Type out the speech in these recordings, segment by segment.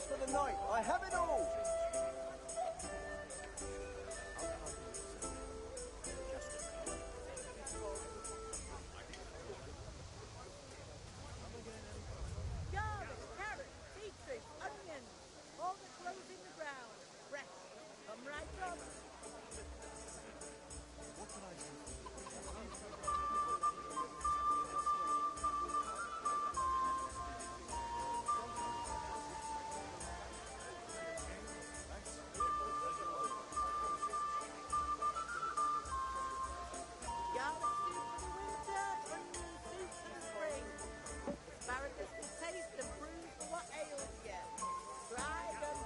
for the night. I have it all. Garlic, carrots, beetroot, onions, all that grows in the ground. Fresh. Come right up. What can I do? Garlic soup for the winter, onion soup for the spring. Asparagus to taste and prove for what ails you. Try them.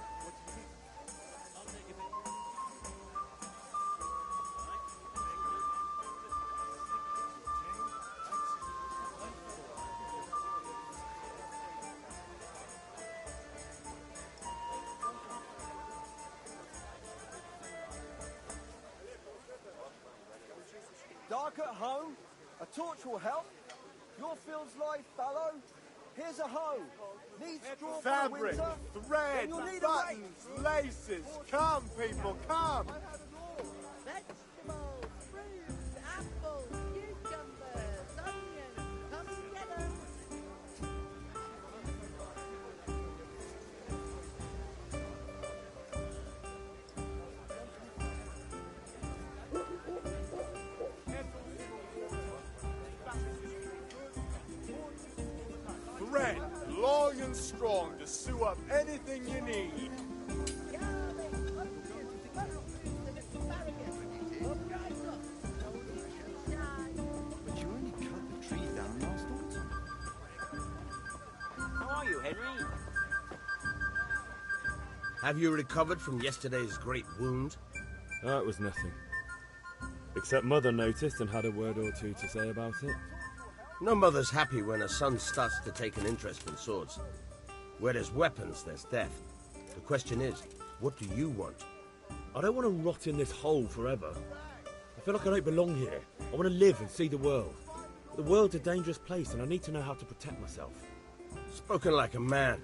Dark at home? A torch will help. Your field's life fallow? Here's a hoe. Needs straw for the Fabric, winter? thread, Then you'll need a rake. buttons, laces. Come, people, come. Vegetables, fruit, apples, cucumbers, onions. Come and get 'em. Thread, long and strong to sew up anything you need. Garlic, onions, mushrooms, and asparagus. Come right up. Don't be shy. But you only cut the tree down last autumn. How are you, Henry? Have you recovered from yesterday's great wound? It was nothing. Except Mother noticed and had a word or two to say about it. No mother's happy when her son starts to take an interest in swords. Where there's weapons, there's death. The question is, what do you want? I don't want to rot in this hole forever. I feel like I don't belong here. I want to live and see the world. The world's a dangerous place and I need to know how to protect myself. Spoken like a man.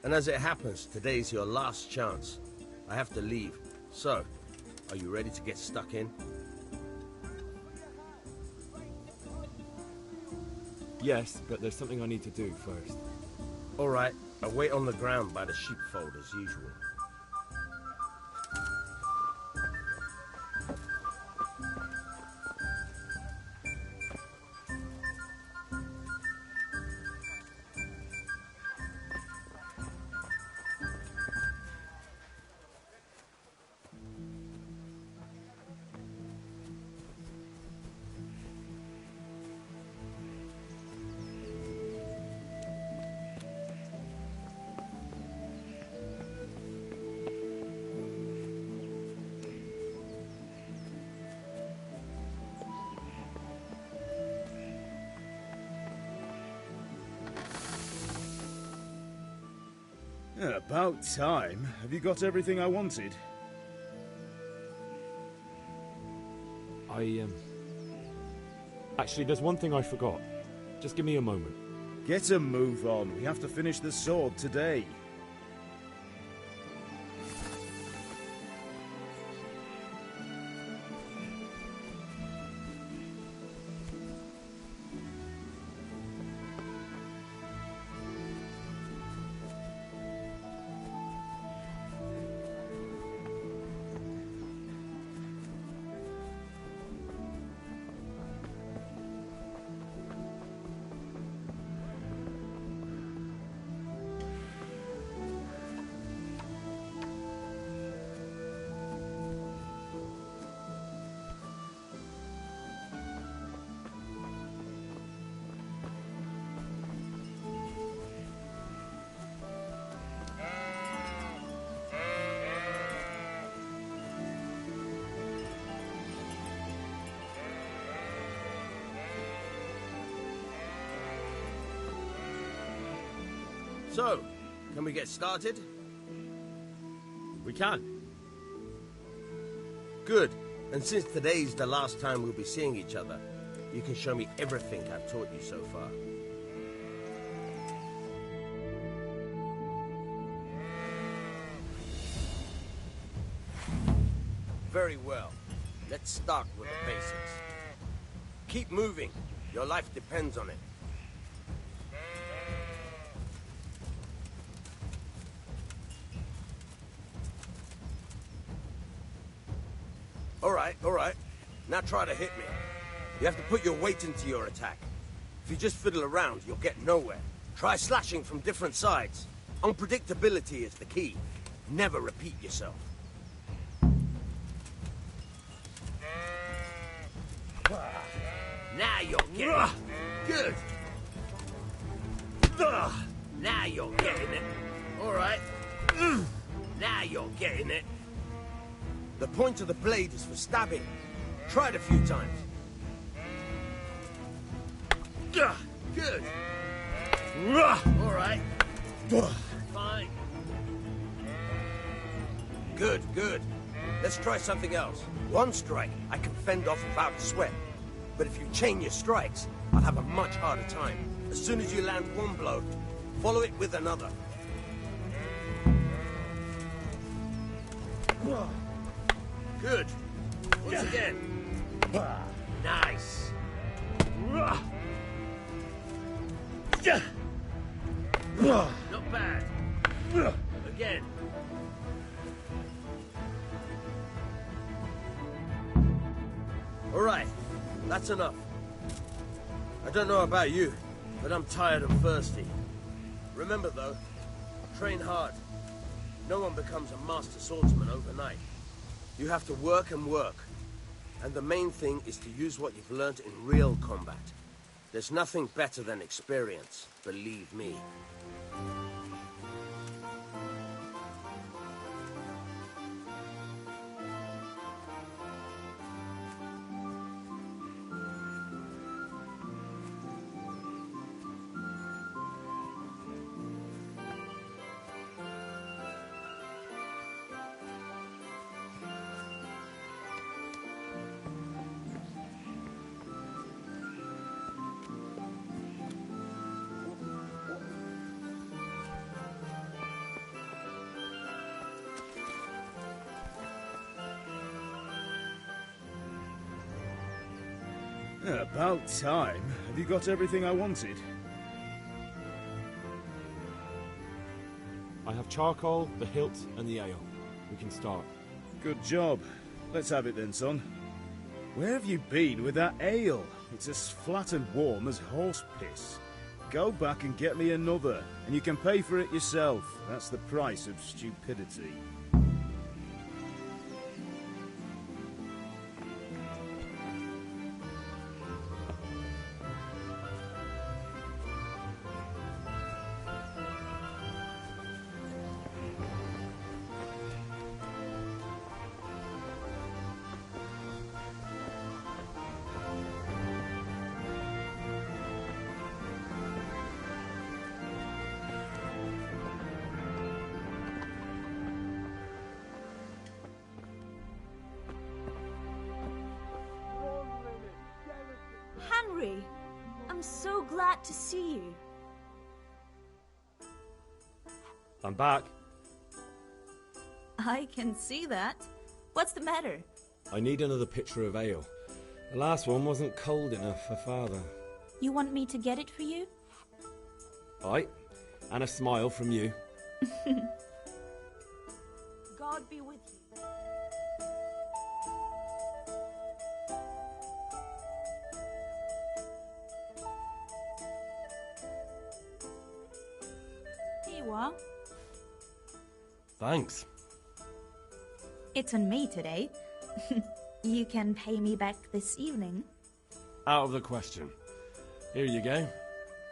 And as it happens, today's your last chance. I have to leave. So, are you ready to get stuck in? Yes, but there's something I need to do first. All right, I'll wait on the ground by the sheepfold as usual. About time. Have you got everything I wanted? Actually, there's one thing I forgot. Just give me a moment. Get a move on. We have to finish the sword today. So, can we get started? We can. Good. And since today's the last time we'll be seeing each other, you can show me everything I've taught you so far. Very well. Let's start with the basics. Keep moving. Your life depends on it. All right. Now try to hit me. You have to put your weight into your attack. If you just fiddle around, you'll get nowhere. Try slashing from different sides. Unpredictability is the key. Never repeat yourself. Now you're getting it. Good. Now you're getting it. All right. Now you're getting it. The point of the blade is for stabbing. Try it a few times. Good. All right. Fine. Good. Let's try something else. One strike, I can fend off without a sweat. But if you chain your strikes, I'll have a much harder time. As soon as you land one blow, follow it with another. Good. Once again. Nice. Not bad. Again. All right. That's enough. I don't know about you, but I'm tired and thirsty. Remember, though, train hard. No one becomes a master swordsman overnight. You have to work and work. And the main thing is to use what you've learned in real combat. There's nothing better than experience, believe me. About time. Have you got everything I wanted? I have charcoal, the hilt, and the ale. We can start. Good job. Let's have it then, son. Where have you been with that ale? It's as flat and warm as horse piss. Go back and get me another, and you can pay for it yourself. That's the price of stupidity. Henry, I'm so glad to see you. I'm back. I can see that. What's the matter? I need another pitcher of ale. The last one wasn't cold enough for Father. You want me to get it for you? Aye, and a smile from you. God be with you. Here you are. Thanks. It's on me today. You can pay me back this evening. Out of the question. Here you go.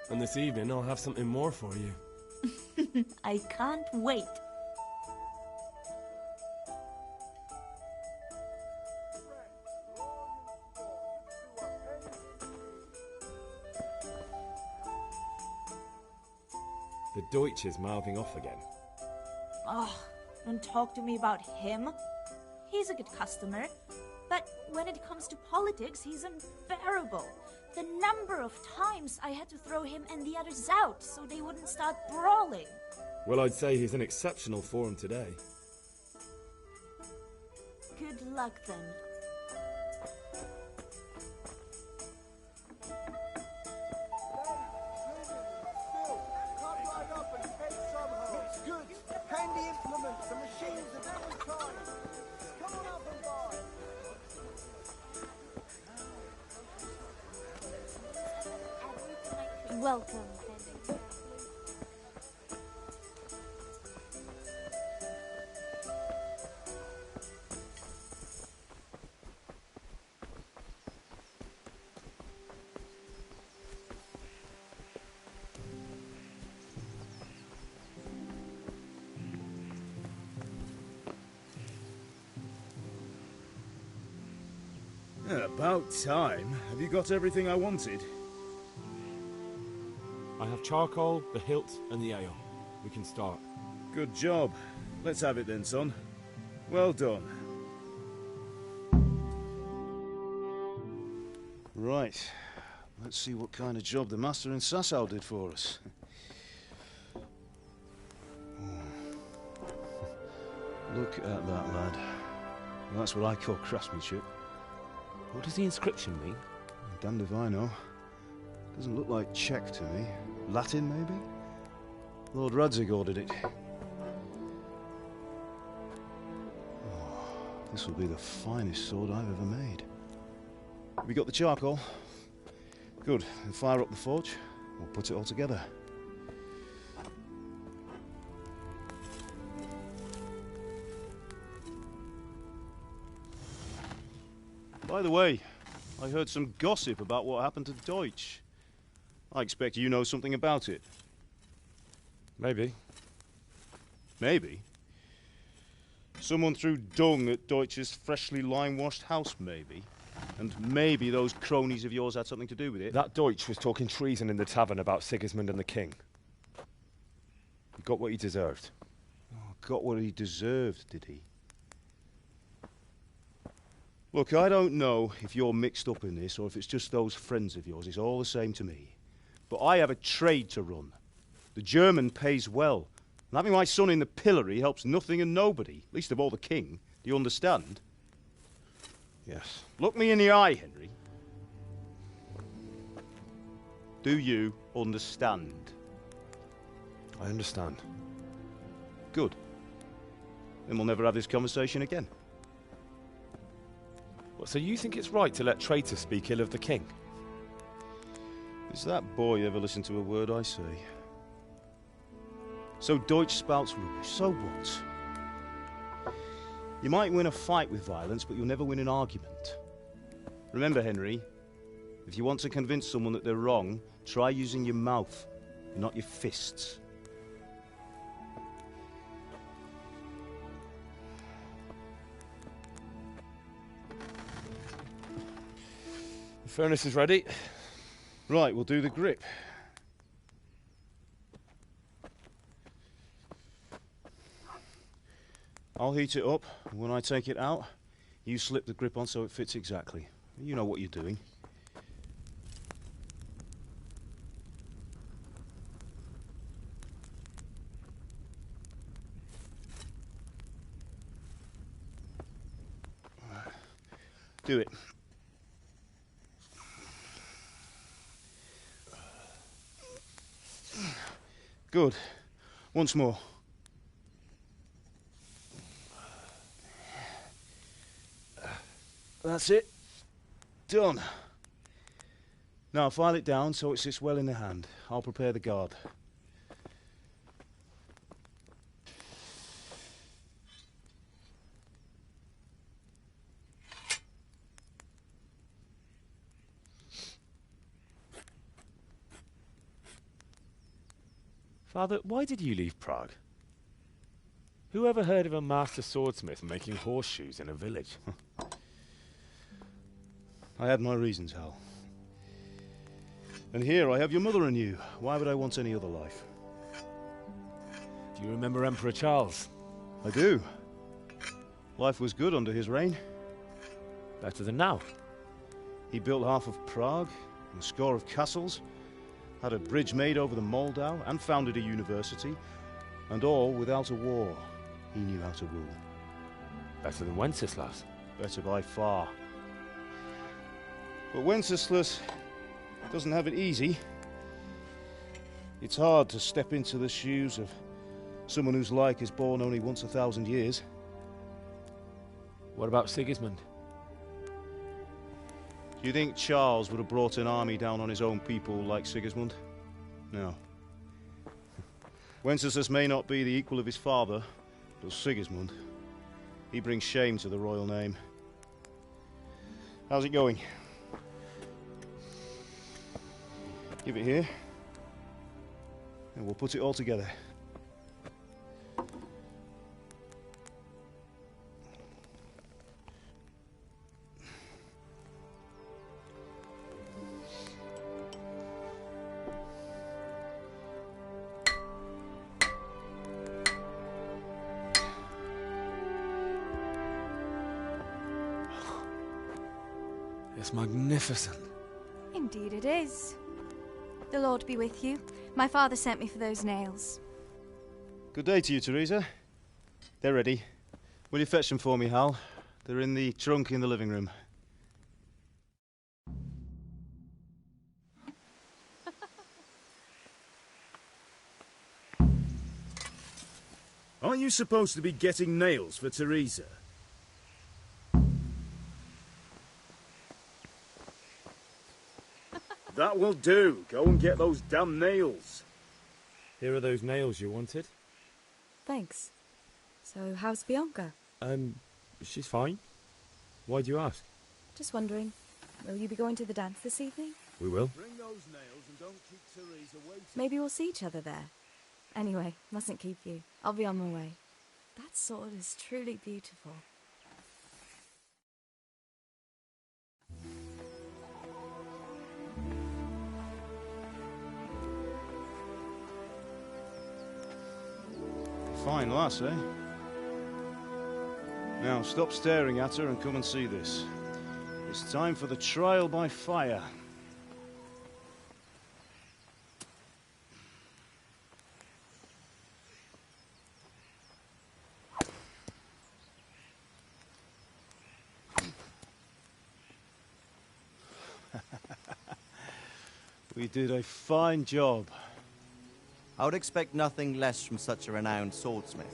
And this evening I'll have something more for you. I can't wait. The Deutsch is mouthing off again. Oh, don't talk to me about him. He's a good customer. But when it comes to politics, he's unbearable. The number of times I had to throw him and the others out so they wouldn't start brawling. Well, I'd say he's in exceptional form today. Good luck then. It's good. Handy implements and machines of every kind. Come on up and buy. Welcome. About time. Have you got everything I wanted? I have charcoal, the hilt, and the ale. We can start. Good job. Let's have it then, son. Well done. Right. Let's see what kind of job the master in Sasau did for us. Look at that, lad. That's what I call craftsmanship. What does the inscription mean? Damned if I know. Doesn't look like Czech to me. Latin, maybe? Lord Radzig ordered it. Oh, this will be the finest sword I've ever made. We got the charcoal? Good. Then fire up the forge. We'll put it all together. By the way, I heard some gossip about what happened to Deutsch. I expect you know something about it. Maybe. Maybe? Someone threw dung at Deutsch's freshly lime-washed house, maybe? And maybe those cronies of yours had something to do with it? That Deutsch was talking treason in the tavern about Sigismund and the king. He got what he deserved. Oh, got what he deserved, did he? Look, I don't know if you're mixed up in this or if it's just those friends of yours. It's all the same to me. But I have a trade to run. The German pays well. And having my son in the pillory helps nothing and nobody, least of all the king. Do you understand? Yes. Look me in the eye, Henry. Do you understand? I understand. Good. Then we'll never have this conversation again. What, so you think it's right to let traitors speak ill of the king? Does that boy ever listen to a word I say? So Deutsch spouts rubbish, so what? You might win a fight with violence, but you'll never win an argument. Remember, Henry, if you want to convince someone that they're wrong, try using your mouth, and not your fists. The furnace is ready. Right, we'll do the grip. I'll heat it up, and when I take it out, you slip the grip on so it fits exactly. You know what you're doing. Do it. Good. Once more. That's it. Done. Now file it down so it sits well in the hand. I'll prepare the guard. Father, why did you leave Prague? Who ever heard of a master swordsmith making horseshoes in a village? I had my reasons, Hal. And here I have your mother and you. Why would I want any other life? Do you remember Emperor Charles? I do. Life was good under his reign. Better than now. He built half of Prague, and a score of castles, had a bridge made over the Moldau, and founded a university, and all without a war. He knew how to rule. Better than Wenceslas. better by far. But Wenceslas doesn't have it easy. It's hard to step into the shoes of someone whose like is born only once 1,000 years. What about Sigismund? Do you think Charles would have brought an army down on his own people like Sigismund? No. Wenceslas may not be the equal of his father, but Sigismund, he brings shame to the royal name. How's it going? Give it here, and we'll put it all together. It's magnificent. Indeed it is. The Lord be with you. My father sent me for those nails. Good day to you, Teresa. They're ready. Will you fetch them for me, Hal? They're in the trunk in the living room. Aren't you supposed to be getting nails for Teresa? That will do. Go and get those damn nails. Here are those nails you wanted. Thanks. So, how's Bianca? She's fine. Why do you ask? Just wondering, will you be going to the dance this evening? We will. Bring those nails and don't keep Teresa waiting. Maybe we'll see each other there. Anyway, mustn't keep you. I'll be on my way. That sword is truly beautiful. Fine lass, eh? Now, stop staring at her and come and see this. It's time for the trial by fire. We did a fine job. I would expect nothing less from such a renowned swordsmith.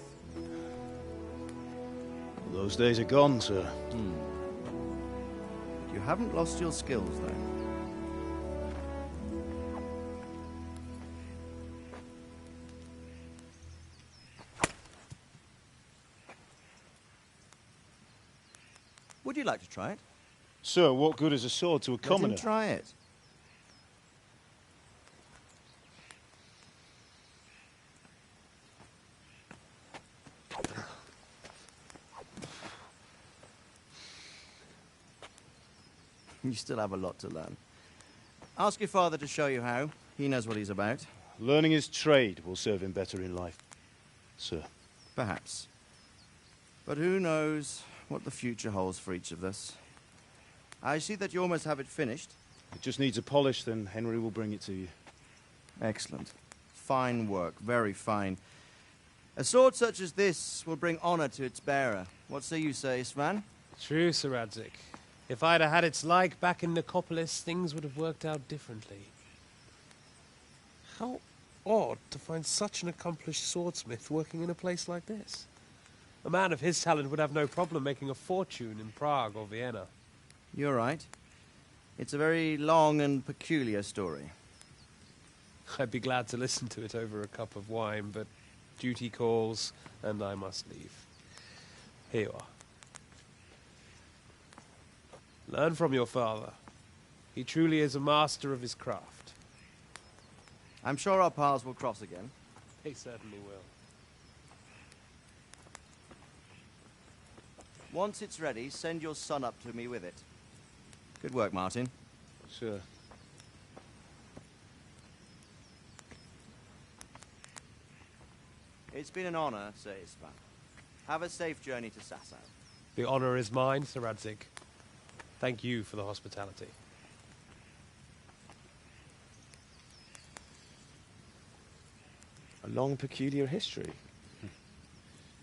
Those days are gone, sir. You haven't lost your skills, though. Would you like to try it? Sir, what good is a sword to a commoner? Let him try it. You still have a lot to learn. Ask your father to show you how. He knows what he's about. Learning his trade will serve him better in life, sir. Perhaps. But who knows what the future holds for each of us. I see that you almost have it finished. It just needs a polish, then Henry will bring it to you. Excellent. Fine work, very fine. A sword such as this will bring honor to its bearer. What say you, Svan? True, Sir Radzig. If I'd have had its like back in Nicopolis, things would have worked out differently. How odd to find such an accomplished swordsmith working in a place like this. A man of his talent would have no problem making a fortune in Prague or Vienna. You're right. It's a very long and peculiar story. I'd be glad to listen to it over a cup of wine, but duty calls, and I must leave. Here you are. Learn from your father. He truly is a master of his craft. I'm sure our paths will cross again. They certainly will. Once it's ready, send your son up to me with it. Good work, Martin. Sir. It's been an honor, Sir István. Have a safe journey to Sasau. The honor is mine, Sir Radzig. Thank you for the hospitality. A long, peculiar history.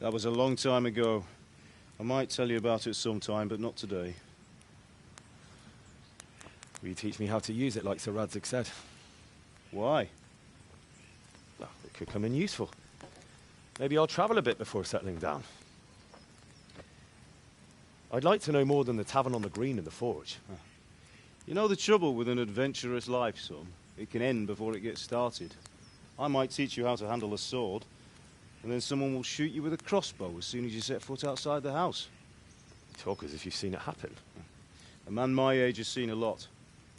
That was a long time ago. I might tell you about it sometime, but not today. Will you teach me how to use it like Sir Radzig said? Why? Well, it could come in useful. Maybe I'll travel a bit before settling down. I'd like to know more than the tavern on the green and the forge. You know the trouble with an adventurous life, son? It can end before it gets started. I might teach you how to handle a sword, and then someone will shoot you with a crossbow as soon as you set foot outside the house. You talk as if you've seen it happen. A man my age has seen a lot.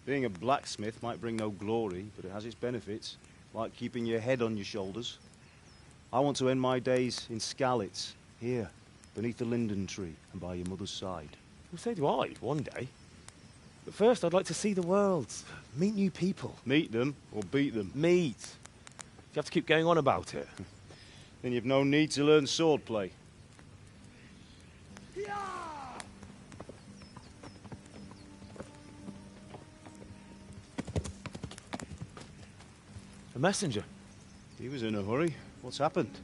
Being a blacksmith might bring no glory, but it has its benefits, like keeping your head on your shoulders. I want to end my days in Skalitz, here, beneath the linden tree and by your mother's side. Well, so do I, one day. But first, I'd like to see the world, meet new people. Meet them or beat them? Meet. You have to keep going on about it. Then you've no need to learn swordplay. A messenger. He was in a hurry. What's happened?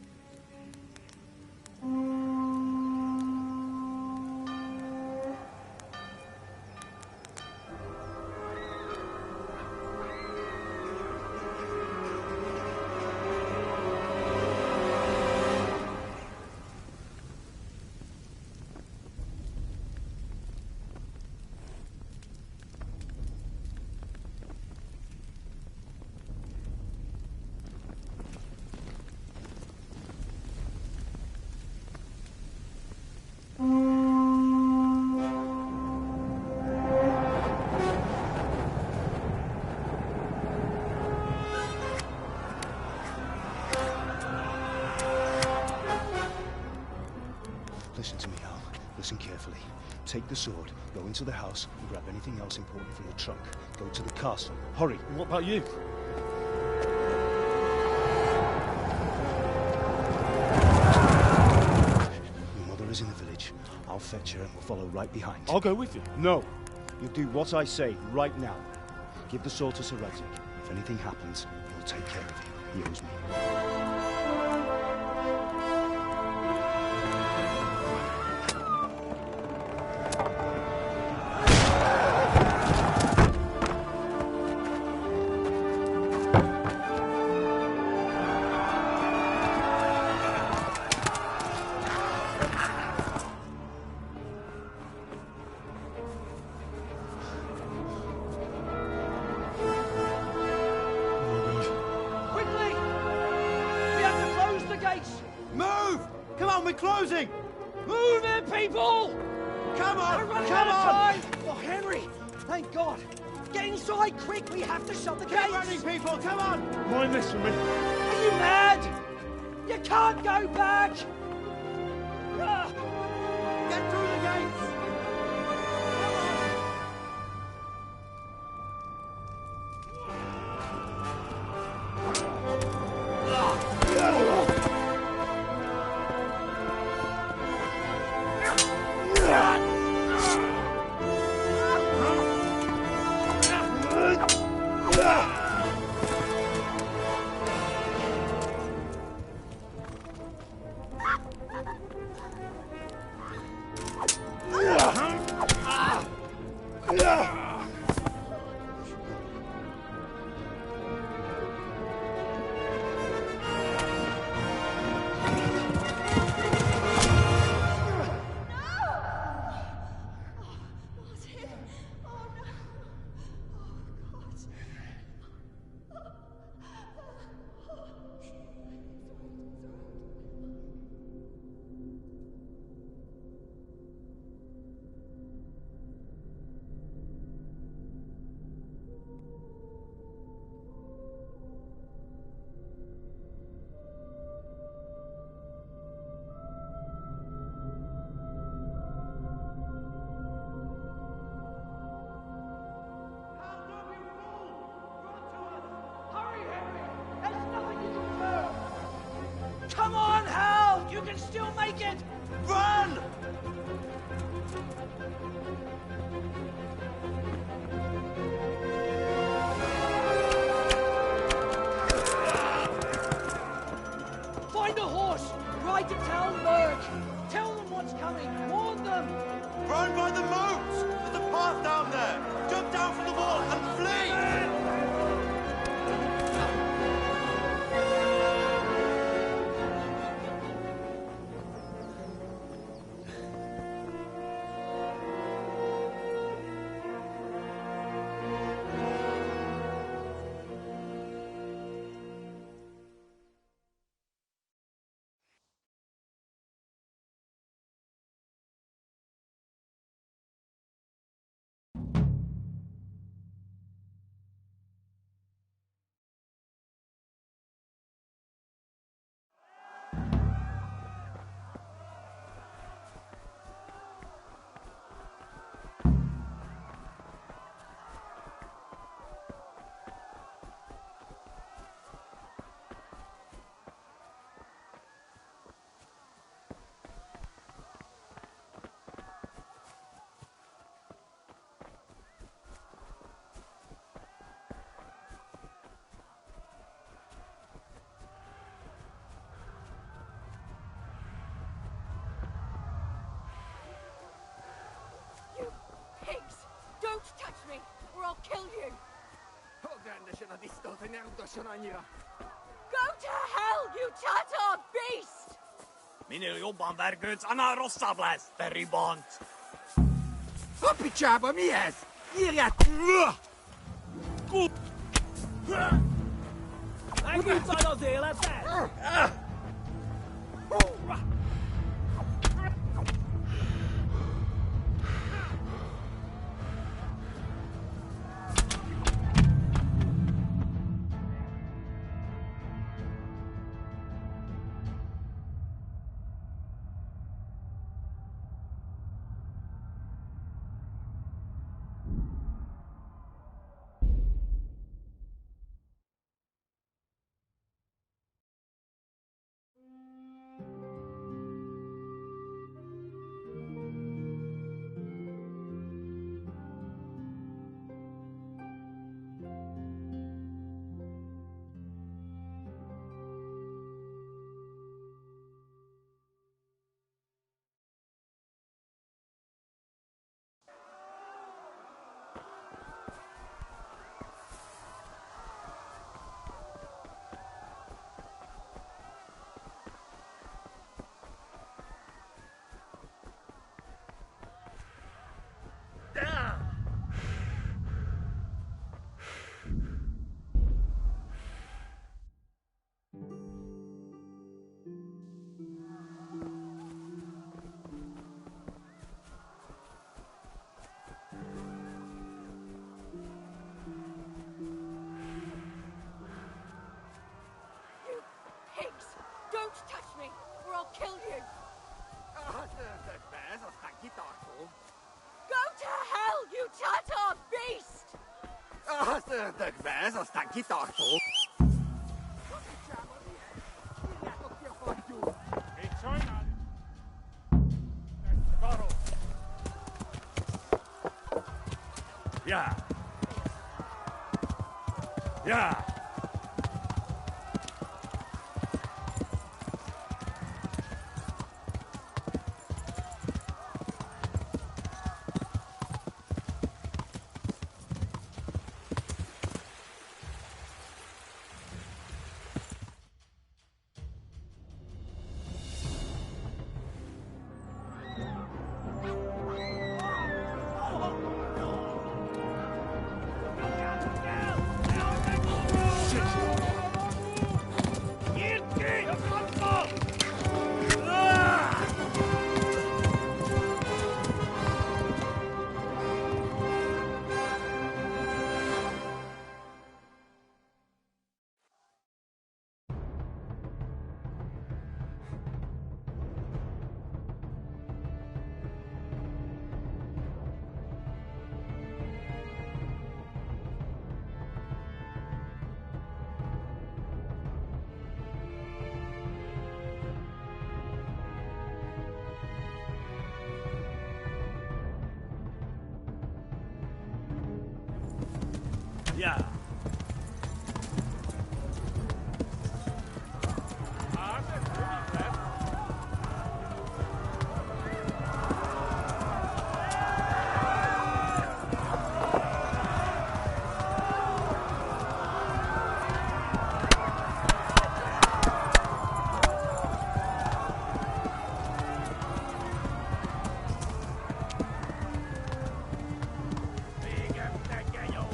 Listen to me, Hal. Listen carefully. Take the sword, go into the house, and grab anything else important from the trunk. Go to the castle. Hurry! What about you? Your mother is in the village. I'll fetch her and we'll follow right behind. I'll go with you. No. You'll do what I say right now. Give the sword to Sir Radzig. If anything happens, he'll take care of you. He owes me. Move! Come on, we're closing! Move it, people! Come on! We're running Come out of on! time! Oh, Henry! Thank God! Get inside, quick! We have to shut the Get gates! running, people! Come on! Mind this for me. Are you mad? You can't go back! Ah. Get through the gates! Come on, Hal! You can still make it! Run! Find a horse! Ride to town, Merc! Tell them what's coming! Warn to hell, you Tatar beast! Minul jobban vergődsz, annál rosszabb lesz, te ribont! A picsába mi ez? Írját! Megviccad az életed! Kill you! Go to hell, you Tatar beast! Yeah. Yeah. Yeah.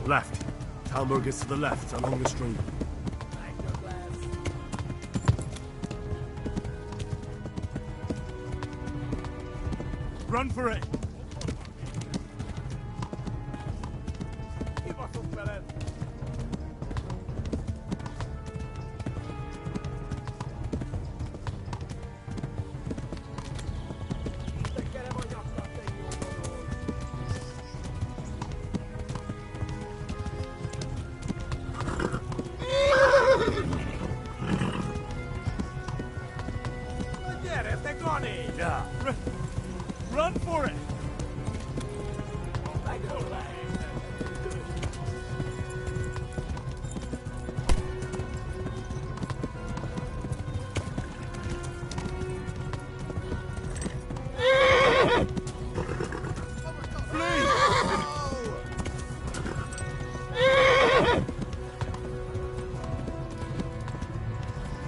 Left. Talmberg is to the left, along the stream. Run for it! Yeah. Run for it!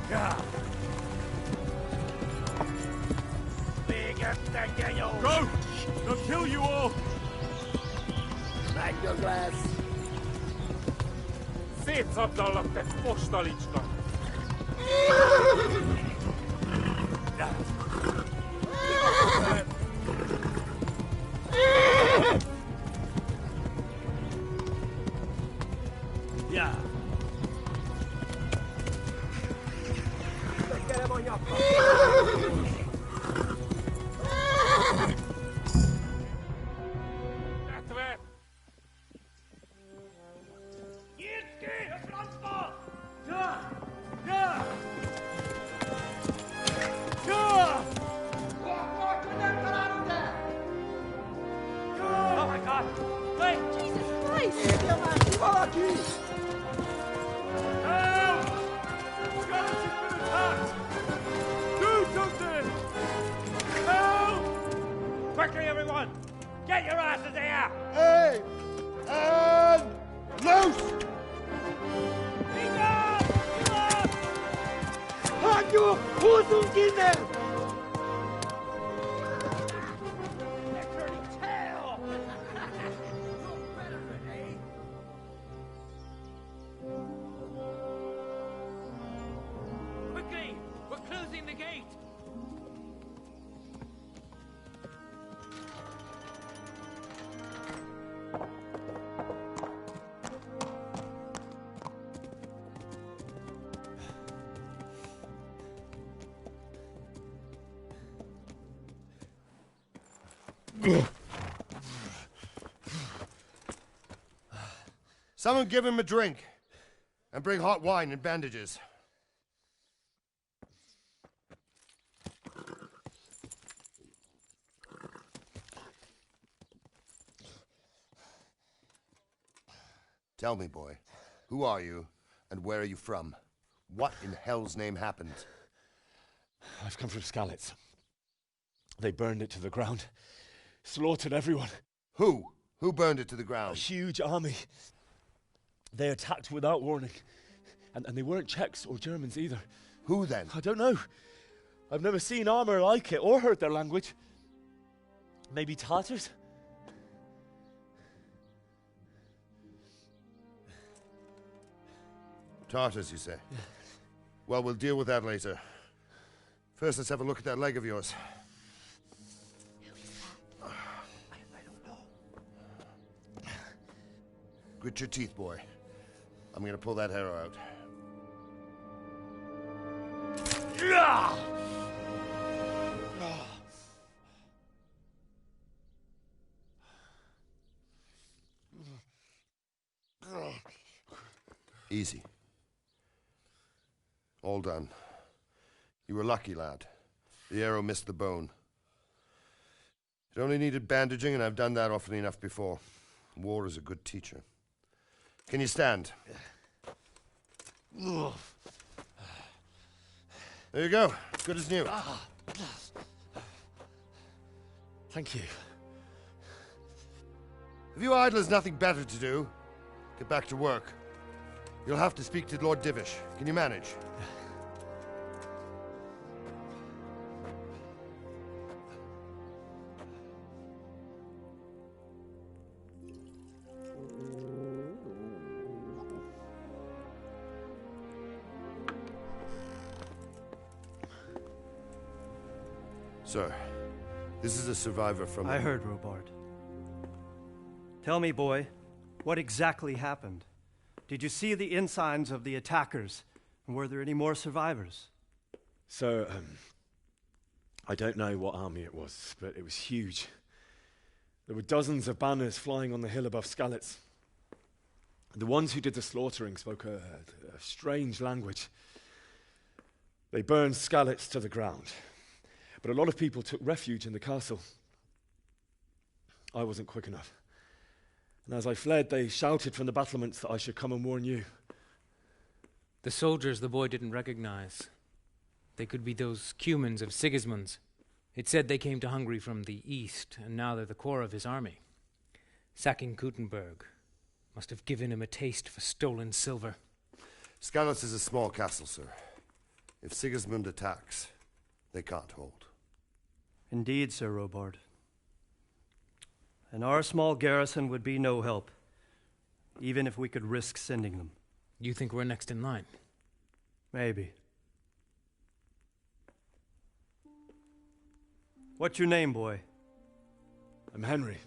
Go! They'll kill you all! Magnoglass! Sit up, te postalička! Yeah. Oh my God! Wait! Jesus Christ! Help! Skeleton's been attacked! Do something! Help! Quickly, everyone! Get your asses here! Hey! And loose! Halt your Hosenkinder! Quickly! We're closing the gate! Someone give him a drink. And bring hot wine and bandages. Tell me, boy, who are you and where are you from? What in hell's name happened? I've come from Skalitz. They burned it to the ground. Slaughtered everyone. Who? Who burned it to the ground? A huge army. They attacked without warning. And they weren't Czechs or Germans either. Who then? I don't know. I've never seen armor like it or heard their language. Maybe Tatars? Tartars, you say? Yeah. Well, we'll deal with that later. First, let's have a look at that leg of yours. I don't know. Grit your teeth, boy. I'm gonna pull that arrow out. Easy. All done. You were lucky, lad. The arrow missed the bone. It only needed bandaging, and I've done that often enough before. War is a good teacher. Can you stand? There you go. Good as new. Thank you. If you idlers nothing better to do, get back to work. You'll have to speak to Lord Divish. Can you manage? Sir, this is a survivor from... I heard, Robart. Tell me, boy, what exactly happened? Did you see the ensigns of the attackers? And were there any more survivors? So, I don't know what army it was, but it was huge. There were dozens of banners flying on the hill above Skalitz. The ones who did the slaughtering spoke a strange language. They burned Skalitz to the ground. But a lot of people took refuge in the castle. I wasn't quick enough. And as I fled, they shouted from the battlements that I should come and warn you. The soldiers the boy didn't recognize. They could be those Cumans of Sigismund's. It said they came to Hungary from the east, and now they're the core of his army. Sacking Gutenberg must have given him a taste for stolen silver. Skalitz is a small castle, sir. If Sigismund attacks, they can't hold. Indeed, Sir Robard. And our small garrison would be no help, even if we could risk sending them. You think we're next in line? Maybe. What's your name, boy? I'm Henry,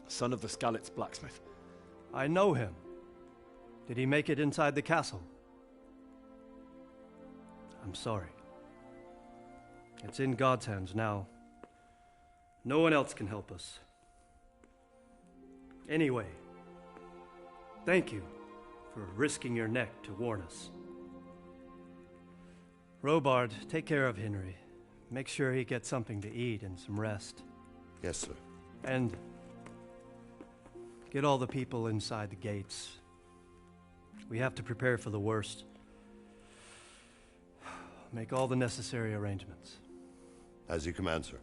son of the Skalitz blacksmith. I know him. Did he make it inside the castle? I'm sorry. It's in God's hands now. No one else can help us. Anyway, thank you for risking your neck to warn us. Robard, take care of Henry. Make sure he gets something to eat and some rest. Yes, sir. And get all the people inside the gates. We have to prepare for the worst. Make all the necessary arrangements. As you command, sir.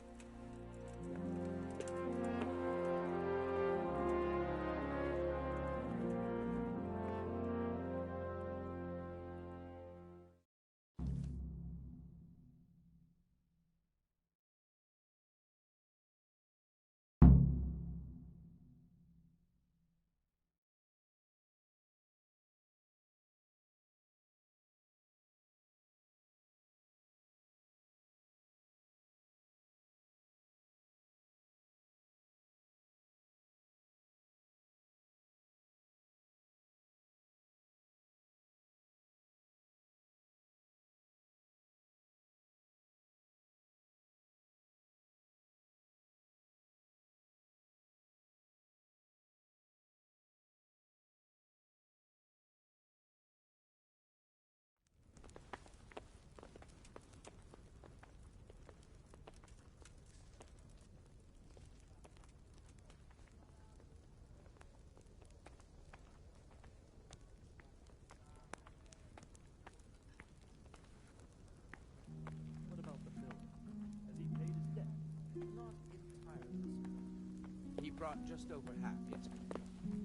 He brought just over half.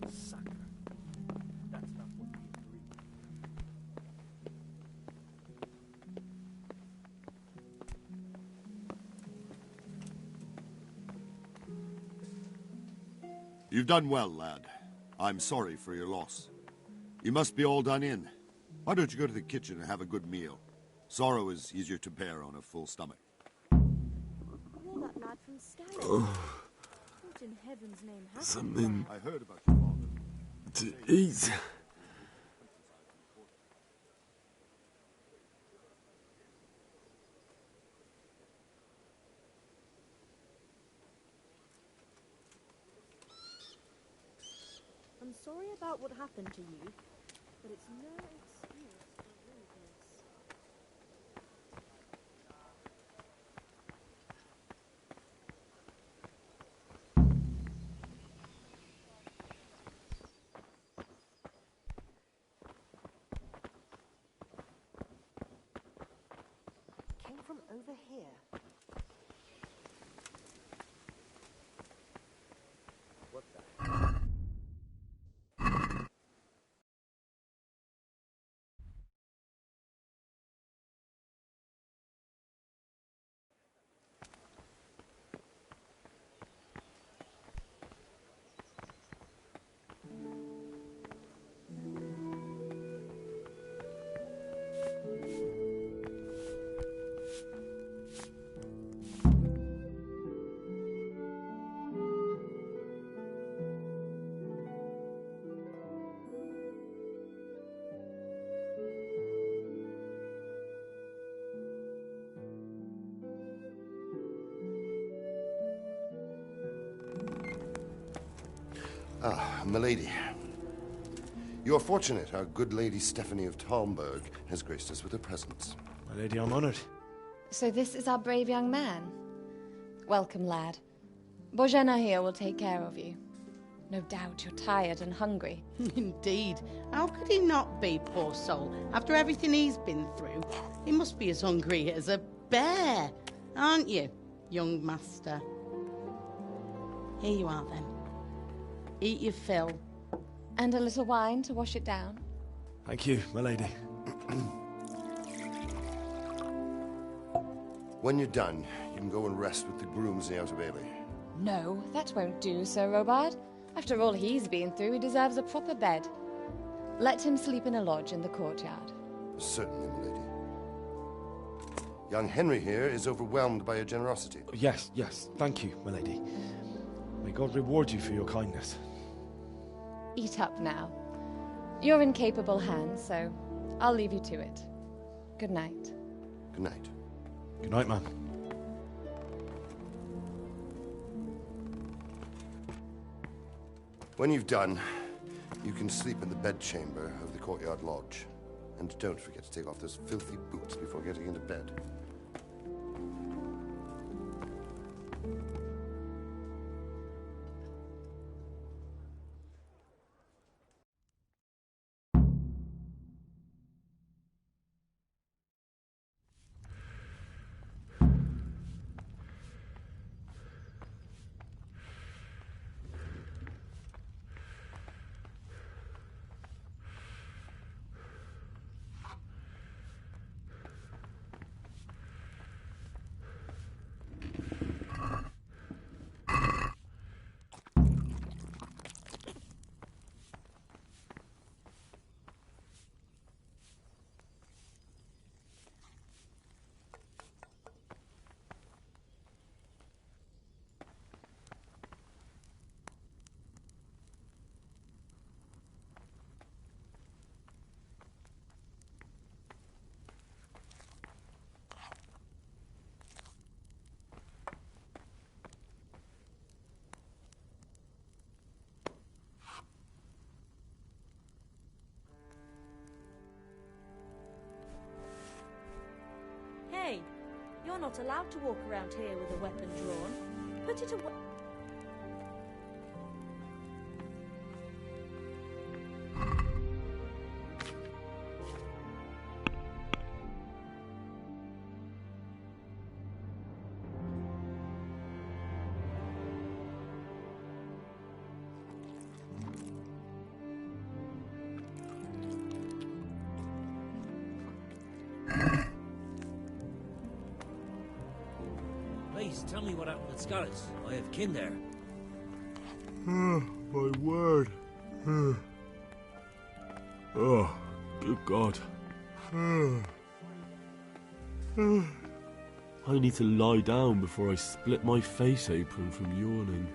It's sucker. That's not what we agreed. You've done well, lad. I'm sorry for your loss. You must be all done in. Why don't you go to the kitchen and have a good meal? Sorrow is easier to bear on a full stomach. You're that lad from Skalitz. What in heaven's name happened? Something I heard about your father. to eat. I'm sorry about what happened to you, but it's no excuse for rudeness. Came from over here. What the? Ah, milady. You are fortunate our good lady Stephanie of Talmberg has graced us with her presence. My lady, I'm honored. So this is our brave young man. Welcome, lad. Bozhena here will take care of you. No doubt you're tired and hungry. Indeed. How could he not be, poor soul? After everything he's been through, he must be as hungry as a bear, aren't you, young master? Here you are, then. Eat your fill. And a little wine to wash it down. Thank you, my lady. When you're done, you can go and rest with the grooms in the Outer Bailey. No, that won't do, Sir Robard. After all he's been through, he deserves a proper bed. Let him sleep in a lodge in the courtyard. Certainly, milady. Young Henry here is overwhelmed by your generosity. Yes, yes, thank you, my lady. May God reward you for your kindness. Eat up now. You're in capable hands, so I'll leave you to it. Good night. Good night. Good night, ma'am. When you've done, you can sleep in the bedchamber of the courtyard lodge. And don't forget to take off those filthy boots before getting into bed. Hey, you're not allowed to walk around here with a weapon drawn. Put it away. Please, tell me what happened at Scarlet's. I have kin there. My word. Oh, good God. I need to lie down before I split my face open from yawning.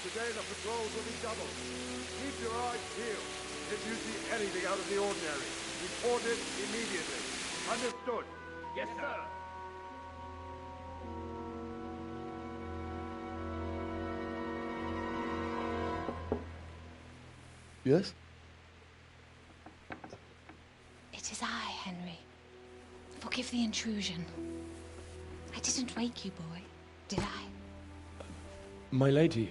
Today the patrols will be doubled. Keep your eyes peeled. If you see anything out of the ordinary, report it immediately. Understood? Yes, sir. Yes? It is I, Henry. Forgive the intrusion. I didn't wake you, boy, did I? My lady,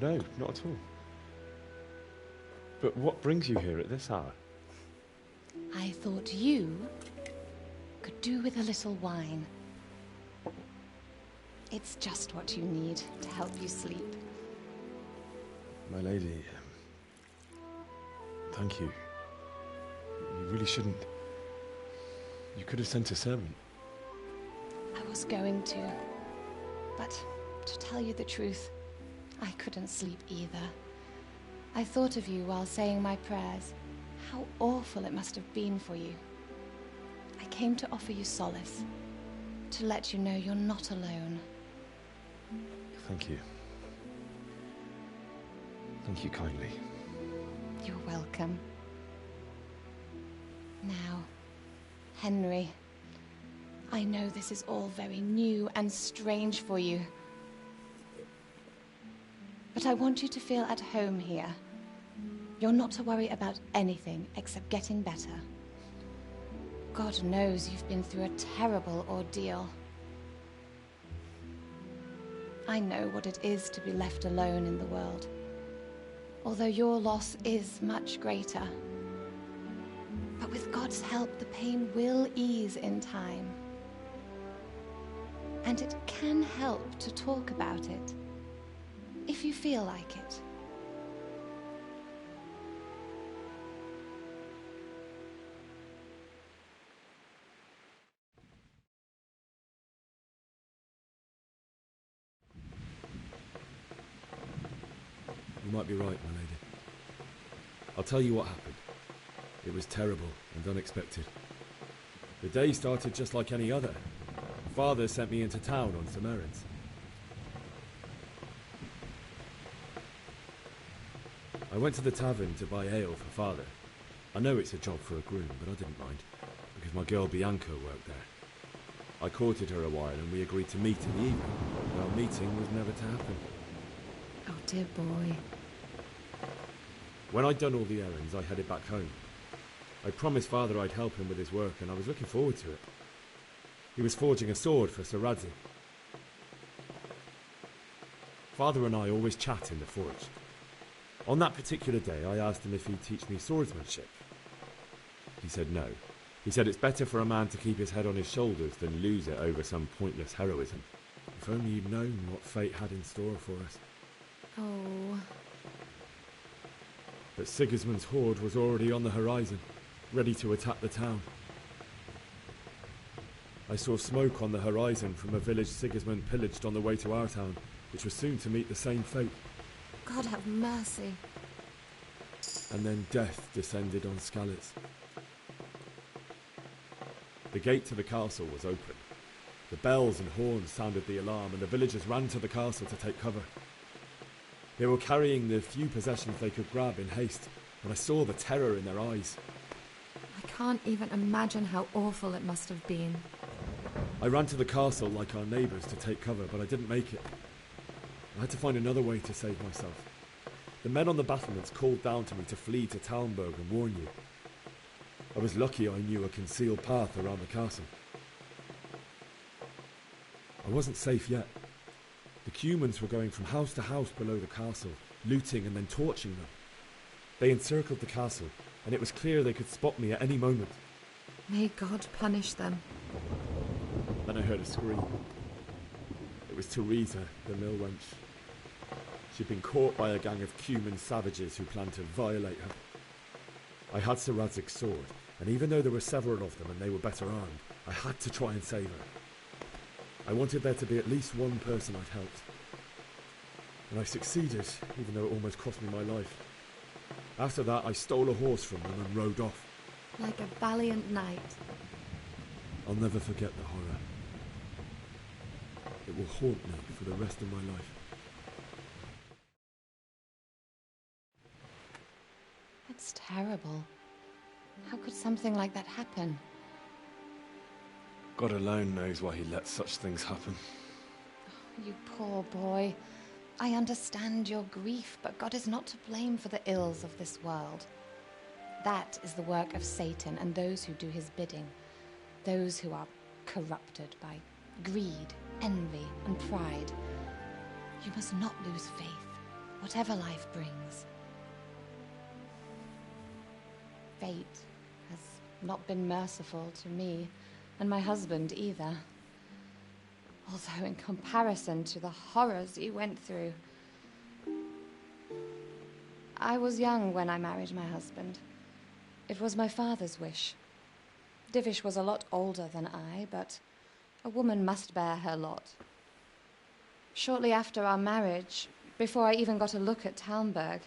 no, not at all. But what brings you here at this hour? I thought you could do with a little wine. It's just what you need to help you sleep. My lady, Thank you. You really shouldn't. You could have sent a servant. I was going to. But to tell you the truth, I couldn't sleep either. I thought of you while saying my prayers. How awful it must have been for you. I came to offer you solace. To let you know you're not alone. Thank you. Thank you kindly. You're welcome. Now, Henry, I know this is all very new and strange for you. But I want you to feel at home here. You're not to worry about anything except getting better. God knows you've been through a terrible ordeal. I know what it is to be left alone in the world. Although your loss is much greater. But with God's help, the pain will ease in time. And it can help to talk about it, if you feel like it. You might be right, my lady. I'll tell you what happened. It was terrible and unexpected. The day started just like any other. Father sent me into town on some errands. I went to the tavern to buy ale for Father. I know it's a job for a groom, but I didn't mind, because my girl Bianca worked there. I courted her a while and we agreed to meet in the evening, but our meeting was never to happen. Oh, dear boy. When I'd done all the errands, I headed back home. I promised Father I'd help him with his work, and I was looking forward to it. He was forging a sword for Sir Radzig. Father and I always chat in the forge. On that particular day, I asked him if he'd teach me swordsmanship. He said no. He said it's better for a man to keep his head on his shoulders than lose it over some pointless heroism. If only he'd known what fate had in store for us. Oh. But Sigismund's horde was already on the horizon, ready to attack the town. I saw smoke on the horizon from a village Sigismund pillaged on the way to our town, which was soon to meet the same fate. God have mercy. And then death descended on Skalitz. The gate to the castle was open. The bells and horns sounded the alarm, and the villagers ran to the castle to take cover. They were carrying the few possessions they could grab in haste, and I saw the terror in their eyes. I can't even imagine how awful it must have been. I ran to the castle like our neighbours to take cover, but I didn't make it. I had to find another way to save myself. The men on the battlements called down to me to flee to Talmberg and warn you. I was lucky I knew a concealed path around the castle. I wasn't safe yet. The Cumans were going from house to house below the castle, looting and then torching them. They encircled the castle, and it was clear they could spot me at any moment. May God punish them. Then I heard a scream. It was Teresa, the mill wench. She'd been caught by a gang of Cuman savages who planned to violate her. I had Sir Radzig's sword, and even though there were several of them and they were better armed, I had to try and save her. I wanted there to be at least one person I'd helped. And I succeeded, even though it almost cost me my life. After that, I stole a horse from them and rode off. Like a valiant knight. I'll never forget the horror. It will haunt me for the rest of my life. It's terrible. How could something like that happen? God alone knows why he lets such things happen. Oh, you poor boy. I understand your grief, but God is not to blame for the ills of this world. That is the work of Satan and those who do his bidding. Those who are corrupted by greed, envy, and pride. You must not lose faith, whatever life brings. Fate has not been merciful to me, and my husband either. Although in comparison to the horrors you went through, I was young when I married my husband. It was my father's wish. Divish was a lot older than I, but a woman must bear her lot. Shortly after our marriage, before I even got a look at Talmberg,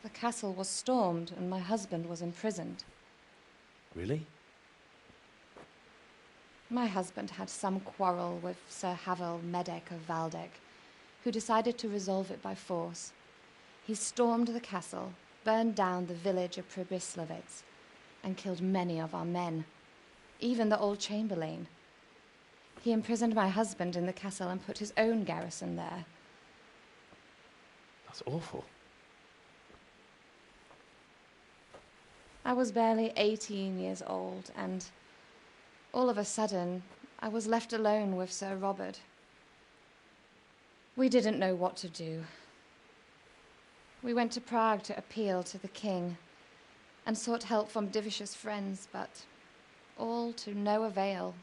the castle was stormed and my husband was imprisoned. Really? My husband had some quarrel with Sir Havel Medek of Valdek, who decided to resolve it by force. He stormed the castle, burned down the village of Pribyslavitz, and killed many of our men, even the old chamberlain. He imprisoned my husband in the castle and put his own garrison there. That's awful. I was barely 18 years old, and all of a sudden, I was left alone with Sir Robert. We didn't know what to do. We went to Prague to appeal to the king and sought help from Divish's friends, but all to no avail.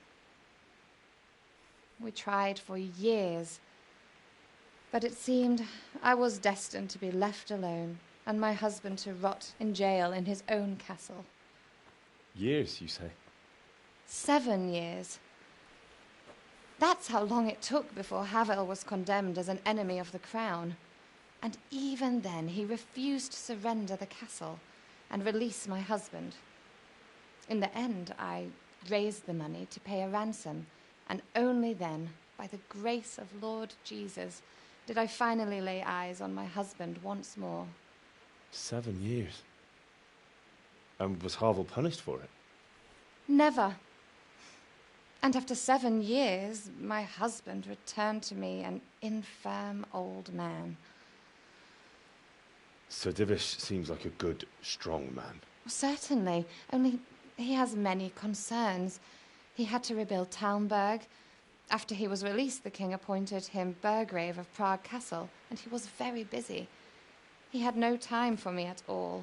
We tried for years, but it seemed I was destined to be left alone and my husband to rot in jail in his own castle. Years, you say? 7 years. That's how long it took before Havel was condemned as an enemy of the crown. And even then, he refused to surrender the castle and release my husband. In the end, I raised the money to pay a ransom, and only then, by the grace of Lord Jesus, did I finally lay eyes on my husband once more. 7 years? And was Havel punished for it? Never. And after 7 years, my husband returned to me an infirm old man. Sir Divish seems like a good, strong man. Certainly, only he has many concerns. He had to rebuild Talmberg. After he was released, the king appointed him Burgrave of Prague Castle, and he was very busy. He had no time for me at all.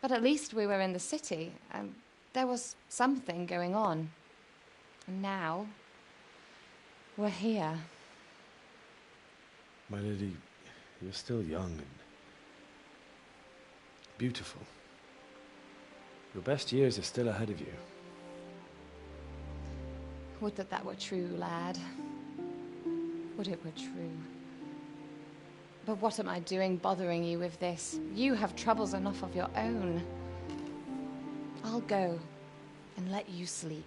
But at least we were in the city, and there was something going on. And now, we're here. My lady, you're still young and beautiful. Your best years are still ahead of you. Would that that were true, lad. Would it were true. But what am I doing bothering you with this? You have troubles enough of your own. I'll go and let you sleep.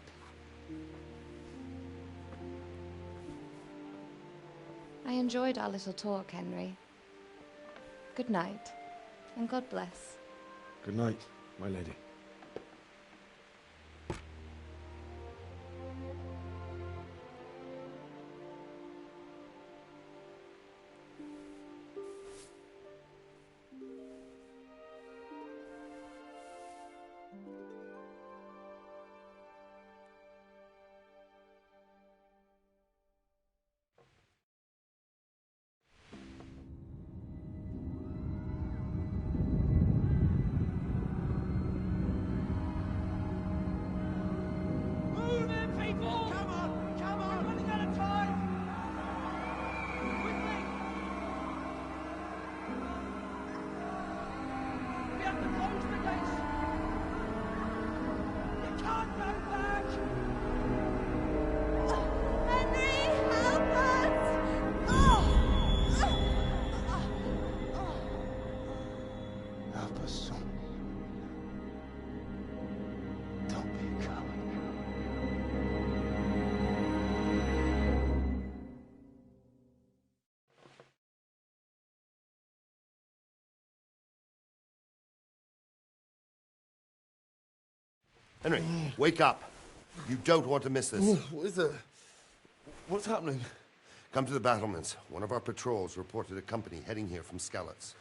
I enjoyed our little talk, Henry. Good night, and God bless. Good night, my lady. Henry, wake up. You don't want to miss this. What is it? What's happening? Come to the battlements. One of our patrols reported a company heading here from Skalitz.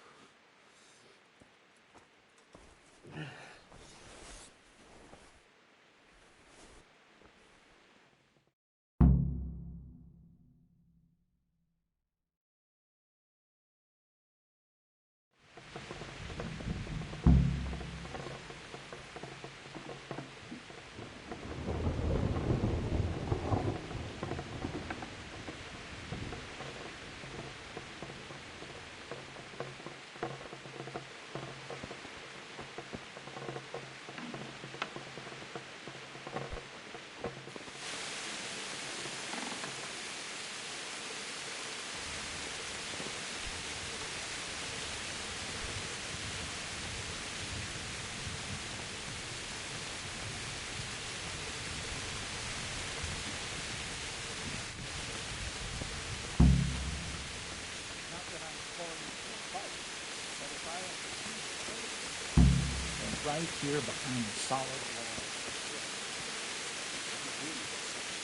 And right here behind the solid wall.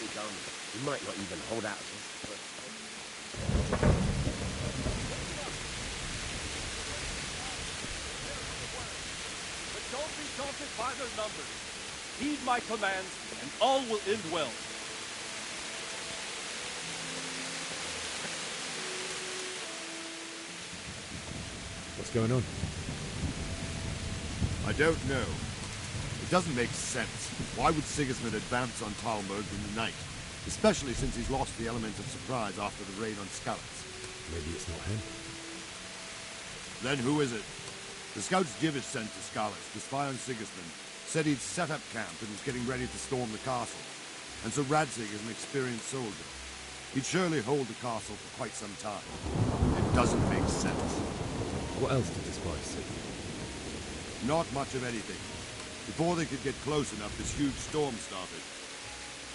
We might not even hold out. But don't be daunted by their numbers. Heed my commands, and all will end well. What's going on? I don't know. It doesn't make sense. Why would Sigismund advance on Talmberg in the night? Especially since he's lost the element of surprise after the raid on Skalitz. Maybe it's not him. Then who is it? The scouts Divish sent to Skalitz to spy on Sigismund said he'd set up camp and was getting ready to storm the castle. And so Radzig is an experienced soldier. He'd surely hold the castle for quite some time. It doesn't make sense. What else did the spies see? Not much of anything. Before they could get close enough, this huge storm started.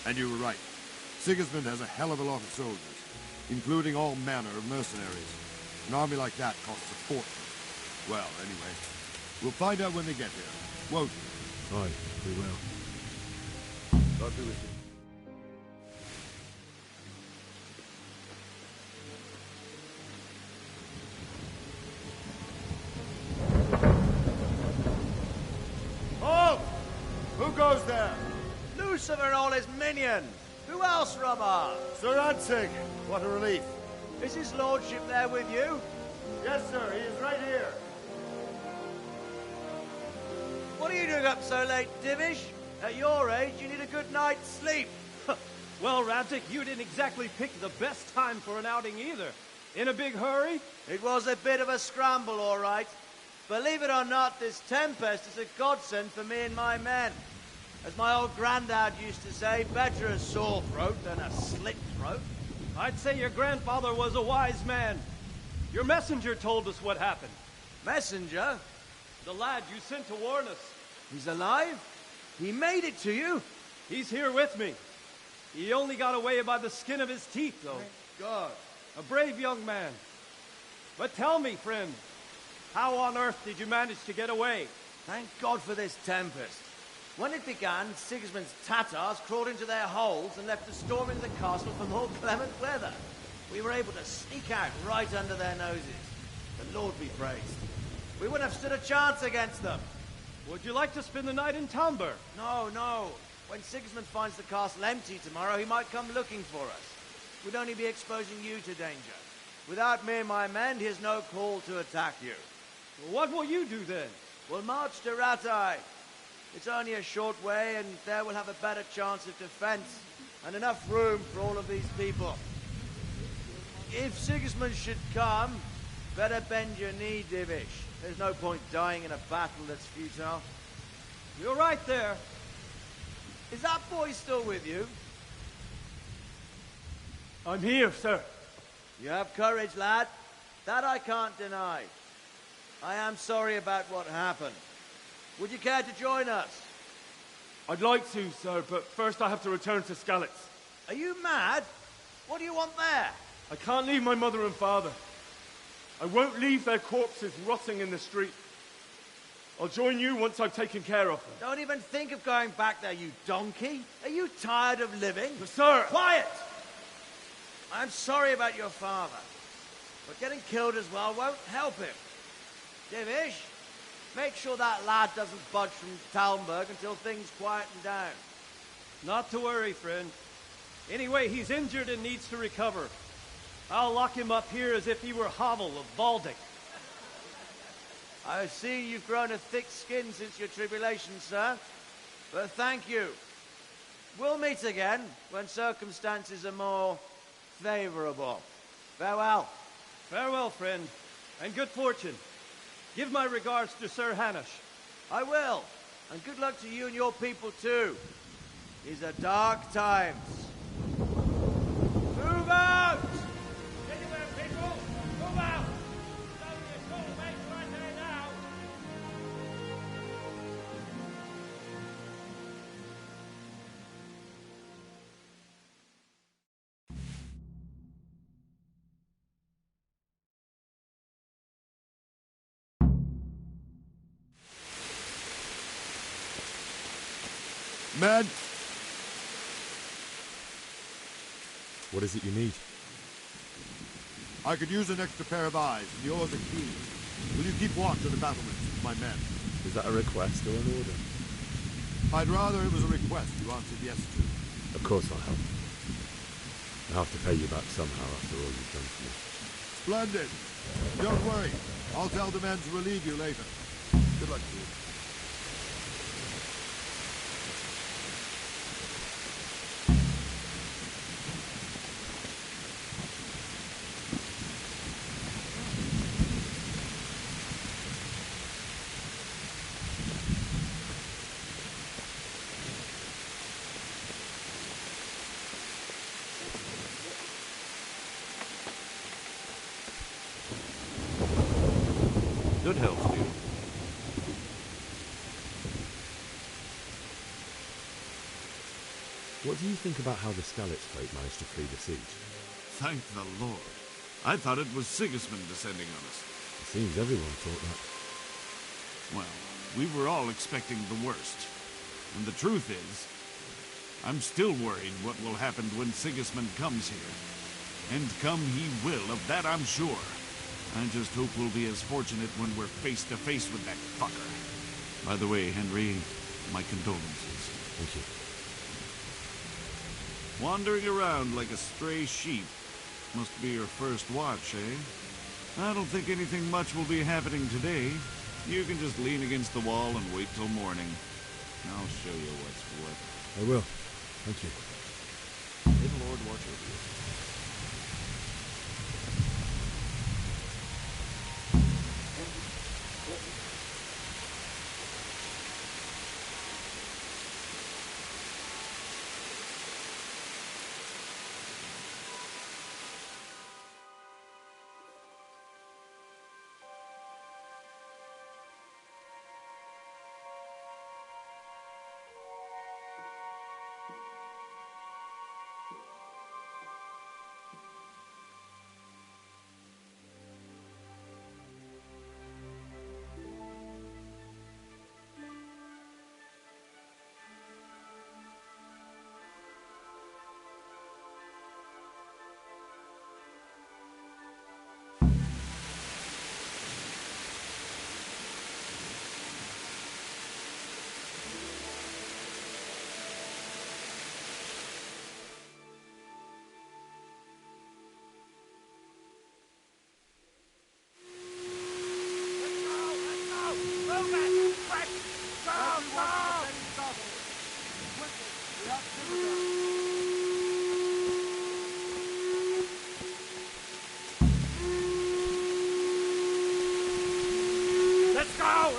And you were right. Sigismund has a hell of a lot of soldiers, including all manner of mercenaries. An army like that costs a fortune. Well, anyway, we'll find out when they get here, won't we? Aye, we will. God be with you. Halt! Who goes there? Lucifer and all his minions. Who else, Robert? Sir Radzig, what a relief. Is his lordship there with you? Yes, sir. He is right here. What are you doing up so late, Divish? At your age, you need a good night's sleep. Well, Radzig, you didn't exactly pick the best time for an outing either. In a big hurry? It was a bit of a scramble, all right. Believe it or not, this tempest is a godsend for me and my men. As my old granddad used to say, better a sore throat than a slit throat. I'd say your grandfather was a wise man. Your messenger told us what happened. Messenger? The lad you sent to warn us. He's alive? He made it to you? He's here with me. He only got away by the skin of his teeth, though. Thank God. A brave young man. But tell me, friend, how on earth did you manage to get away? Thank God for this tempest. When it began, Sigismund's Tatars crawled into their holes and left a storm into the castle for more clement weather. We were able to sneak out right under their noses. The Lord be praised. We wouldn't have stood a chance against them. Would you like to spend the night in Talmberg? No, no. When Sigismund finds the castle empty tomorrow, he might come looking for us. We'd only be exposing you to danger. Without me and my men, he has no call to attack you. Well, what will you do then? We'll march to Rattay. It's only a short way, and there we'll have a better chance of defense and enough room for all of these people. If Sigismund should come, better bend your knee, Divish. There's no point dying in a battle that's futile. You're right there. Is that boy still with you? I'm here, sir. You have courage, lad. That I can't deny. I am sorry about what happened. Would you care to join us? I'd like to, sir, but first I have to return to Skalitz. Are you mad? What do you want there? I can't leave my mother and father. I won't leave their corpses rotting in the street. I'll join you once I've taken care of them. Don't even think of going back there, you donkey. Are you tired of living? But, sir! Quiet! I'm sorry about your father, but getting killed as well won't help him. Divish, make sure that lad doesn't budge from Talmberg until things quieten down. Not to worry, friend. Anyway, he's injured and needs to recover. I'll lock him up here as if he were Havel of Baldic. I see you've grown a thick skin since your tribulation, sir. But thank you. We'll meet again when circumstances are more favorable. Farewell. Farewell, friend, and good fortune. Give my regards to Sir Hanush. I will. And good luck to you and your people, too. These are dark times. Move out! Anywhere, people! Move out! There's only a short way right there now! Men! What is it you need? I could use an extra pair of eyes, and yours are keen. Will you keep watch on the battlements with my men? Is that a request or an order? I'd rather it was a request you answered yes to. Of course I'll help. I'll have to pay you back somehow after all you've done for me. Splendid. Don't worry. I'll tell the men to relieve you later. Good luck to you. Good health, dude. What do you think about how the Skalitz folk managed to flee the siege? Thank the Lord. I thought it was Sigismund descending on us. It seems everyone thought that. Well, we were all expecting the worst. And the truth is, I'm still worried what will happen when Sigismund comes here. And come he will, of that I'm sure. I just hope we'll be as fortunate when we're face to face with that fucker. By the way, Henry, my condolences. Thank you. Wandering around like a stray sheep. Must be your first watch, eh? I don't think anything much will be happening today. You can just lean against the wall and wait till morning. I'll show you what's what. I will. Thank you. May the Lord watch over you.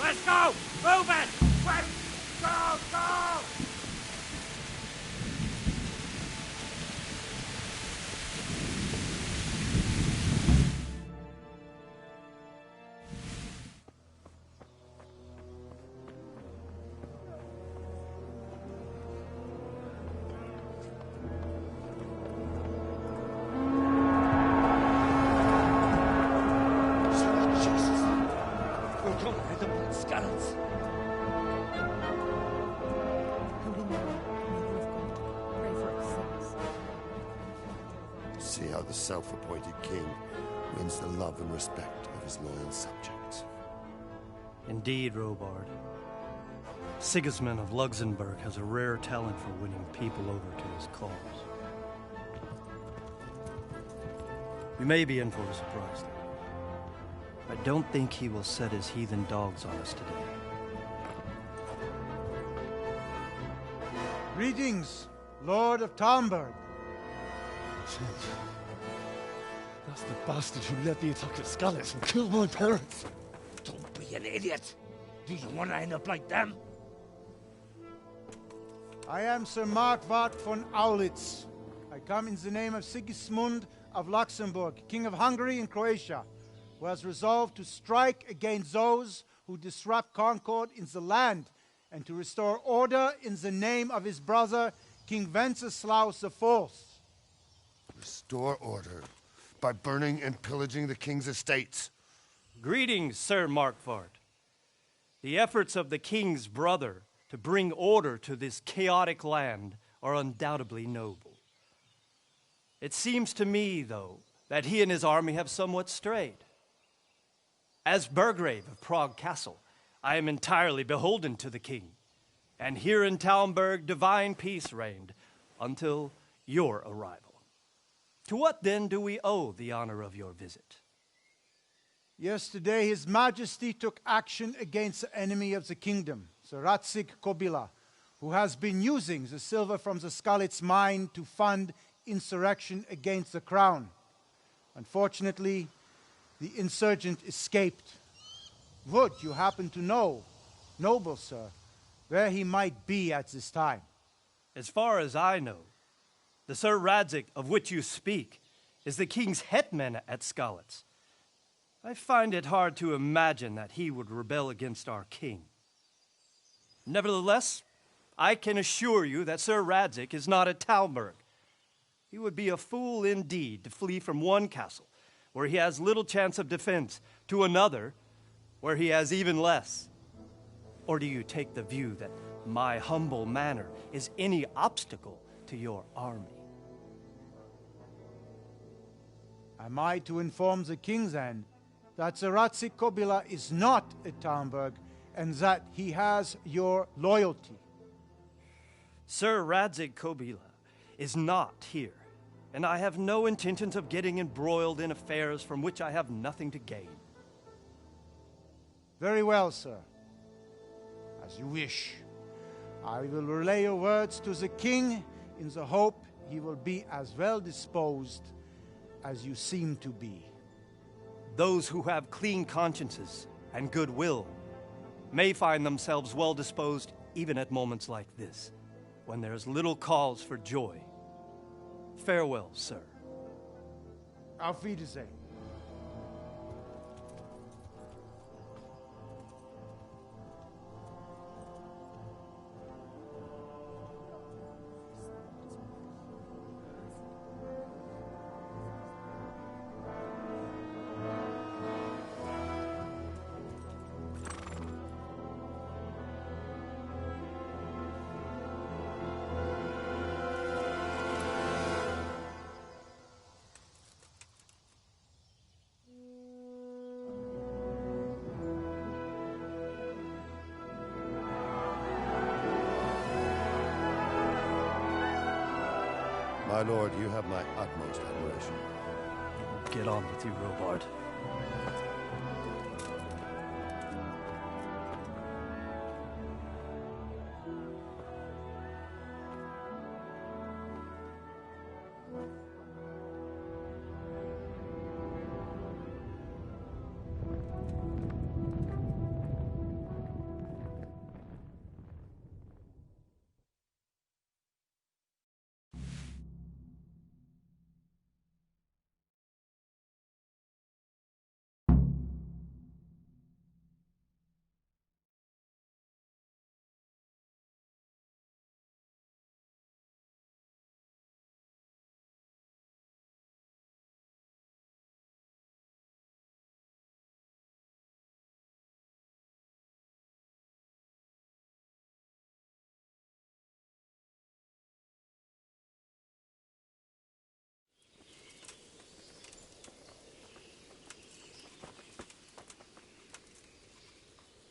Let's go! Move it! Quick! Go! Go! See how the self-appointed king wins the love and respect of his loyal subjects. Indeed, Robard. Sigismund of Luxembourg has a rare talent for winning people over to his cause. We may be in for a surprise, though. I don't think he will set his heathen dogs on us today. Greetings, Lord of Talmberg. That's the bastard who led the attack at Skalitz and killed my parents. Don't be an idiot. Do you want to end up like them? I am Sir Markvart von Aulitz. I come in the name of Sigismund of Luxembourg, King of Hungary and Croatia, who has resolved to strike against those who disrupt concord in the land and to restore order in the name of his brother, King Wenceslaus IV. Restore order by burning and pillaging the king's estates. Greetings, Sir Markvart. The efforts of the king's brother to bring order to this chaotic land are undoubtedly noble. It seems to me, though, that he and his army have somewhat strayed. As Burgrave of Prague Castle, I am entirely beholden to the king, and here in Talmberg divine peace reigned until your arrival. To what then do we owe the honor of your visit? Yesterday, His Majesty took action against the enemy of the kingdom, Sir Radzig Kobyla, who has been using the silver from the Skalitz mine to fund insurrection against the crown. Unfortunately, the insurgent escaped. Would you happen to know, noble sir, where he might be at this time? As far as I know, the Sir Radzig of which you speak is the king's hetman at Skalitz. I find it hard to imagine that he would rebel against our king. Nevertheless, I can assure you that Sir Radzig is not at Talmberg. He would be a fool indeed to flee from one castle, where he has little chance of defense, to another, where he has even less. Or do you take the view that my humble manner is any obstacle to your army? Am I to inform the king then that Sir Radzig Kobyla is not at Talmberg and that he has your loyalty? Sir Radzig Kobyla is not here, and I have no intentions of getting embroiled in affairs from which I have nothing to gain. Very well, sir. As you wish. I will relay your words to the king in the hope he will be as well disposed as you seem to be. Those who have clean consciences and goodwill may find themselves well disposed even at moments like this, when there is little cause for joy. Farewell, sir. Auf Wiedersehen. My lord, you have my utmost admiration. Get on with you, Robard.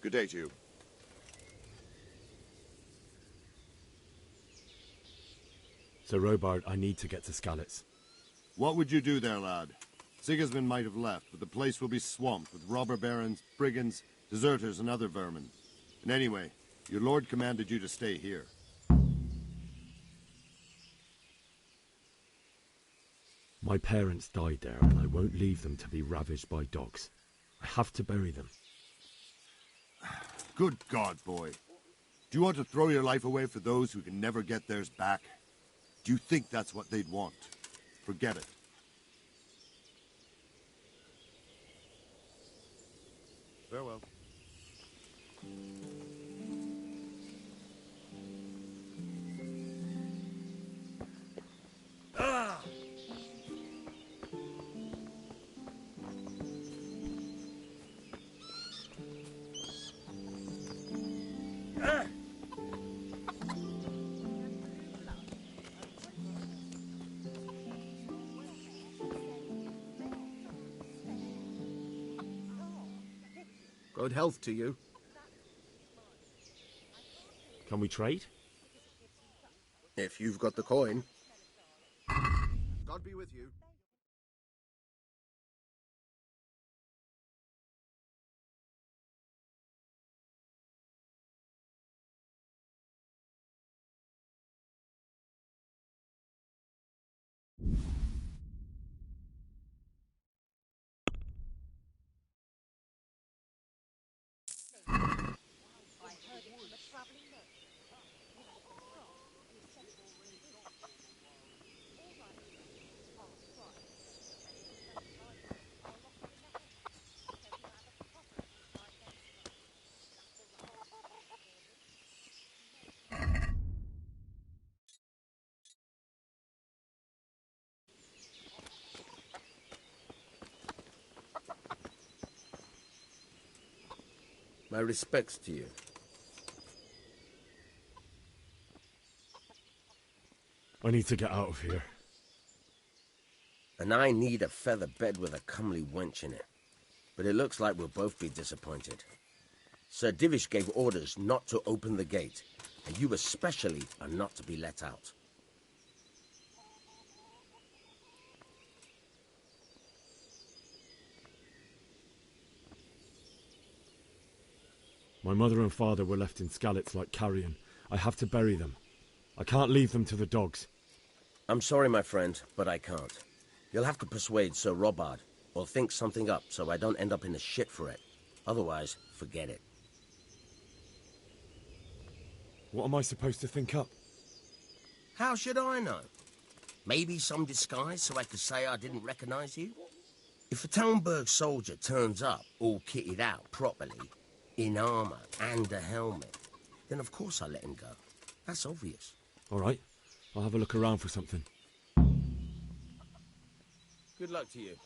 Good day to you. Sir Robard, I need to get to Skalitz. What would you do there, lad? Sigismund might have left, but the place will be swamped with robber barons, brigands, deserters, and other vermin. And anyway, your lord commanded you to stay here. My parents died there, and I won't leave them to be ravaged by dogs. I have to bury them. Good God, boy. Do you want to throw your life away for those who can never get theirs back? Do you think that's what they'd want? Forget it. Farewell. Good health to you. Can we trade? If you've got the coin. God be with you. My respects to you. I need to get out of here. And I need a feather bed with a comely wench in it. But it looks like we'll both be disappointed. Sir Divish gave orders not to open the gate, and you especially are not to be let out. My mother and father were left in Skalitz like carrion. I have to bury them. I can't leave them to the dogs. I'm sorry, my friend, but I can't. You'll have to persuade Sir Robard, or think something up so I don't end up in the shit for it. Otherwise, forget it. What am I supposed to think up? How should I know? Maybe some disguise so I could say I didn't recognize you? If a Talmberg soldier turns up all kitted out properly, in armor and a helmet, then of course I let him go. That's obvious. All right. I'll have a look around for something. Good luck to you.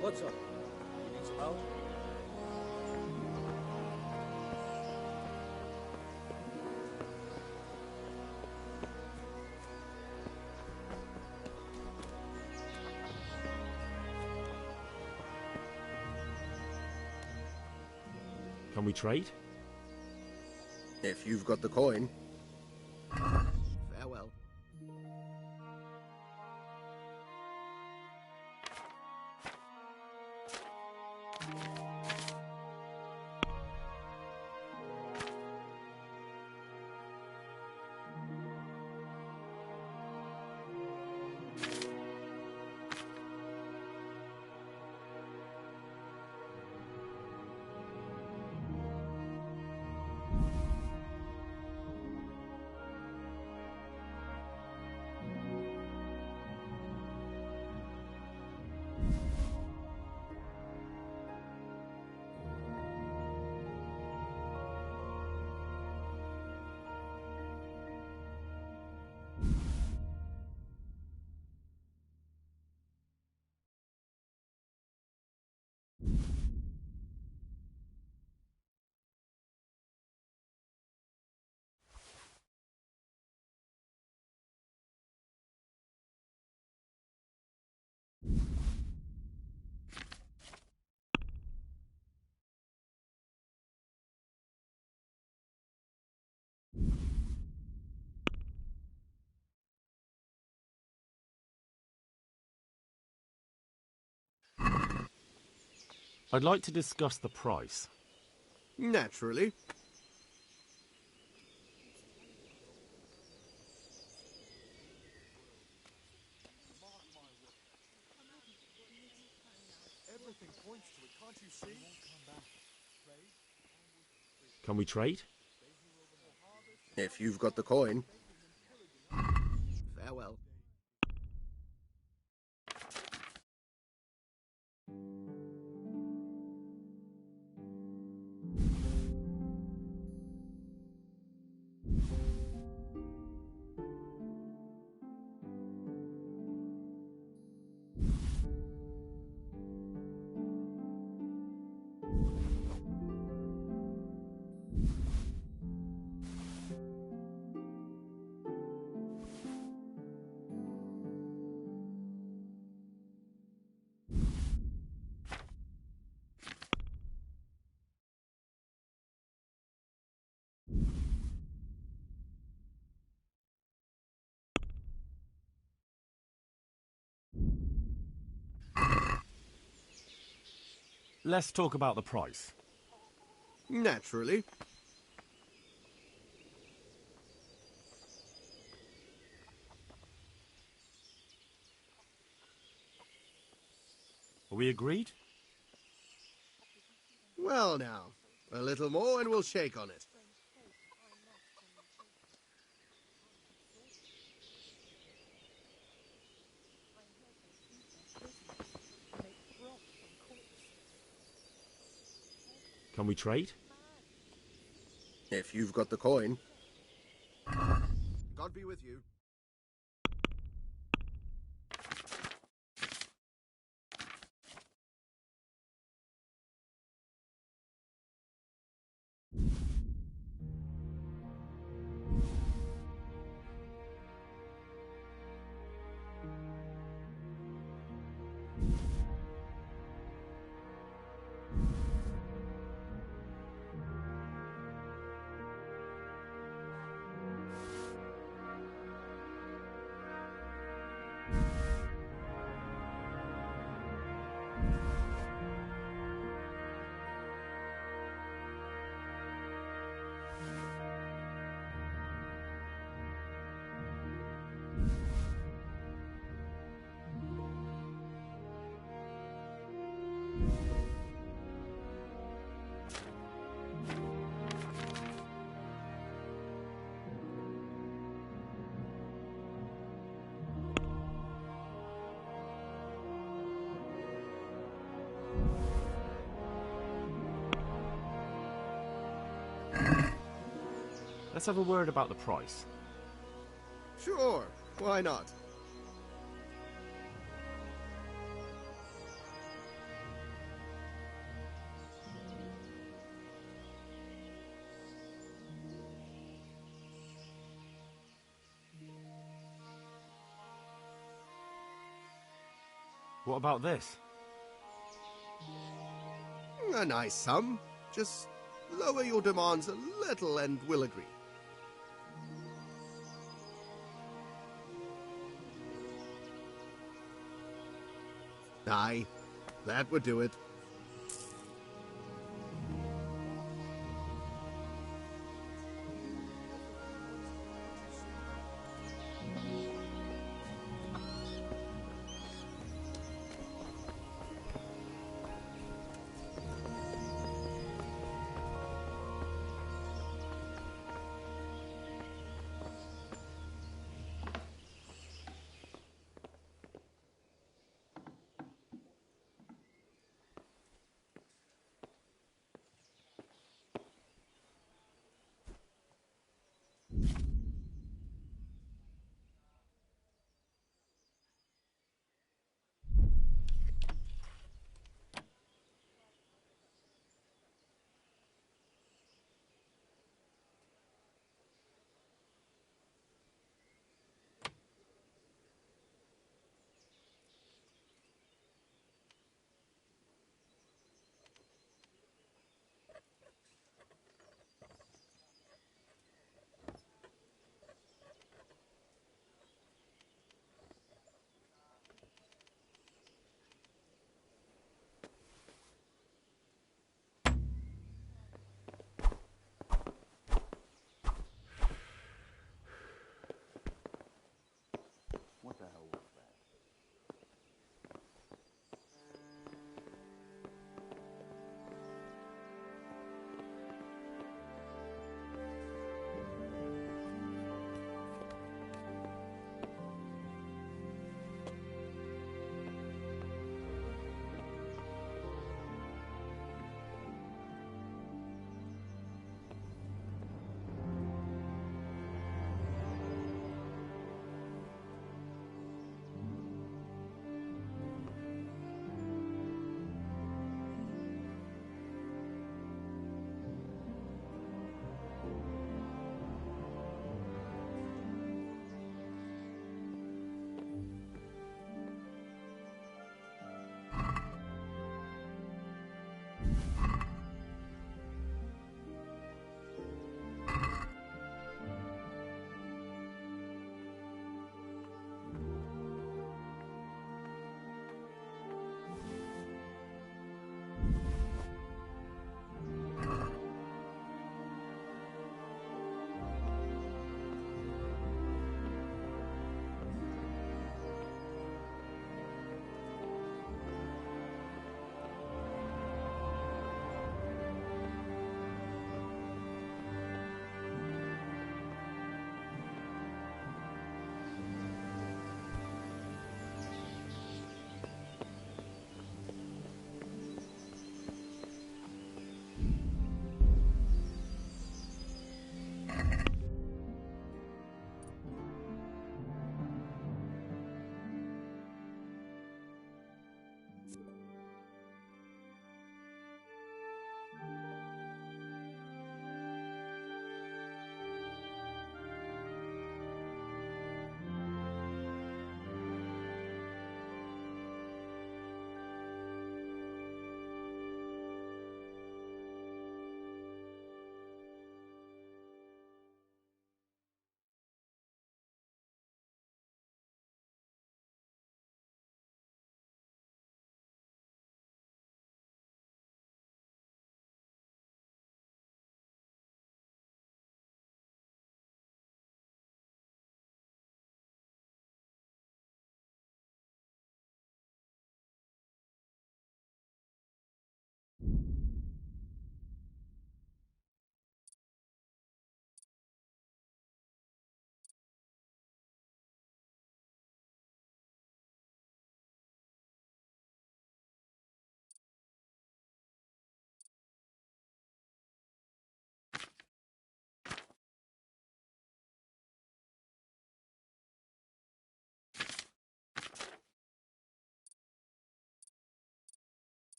What's up? You need some help? Can we trade? If you've got the coin. Farewell. I'd like to discuss the price. Naturally. Everything points to it, can't you see? Can we trade? If you've got the coin. Farewell. Let's talk about the price. Naturally. Are we agreed? Well now, a little more and we'll shake on it. Can we trade? If you've got the coin. God be with you. Let's have a word about the price. Sure, why not? What about this? A nice sum. Just lower your demands a little and we'll agree. Aye, that would do it.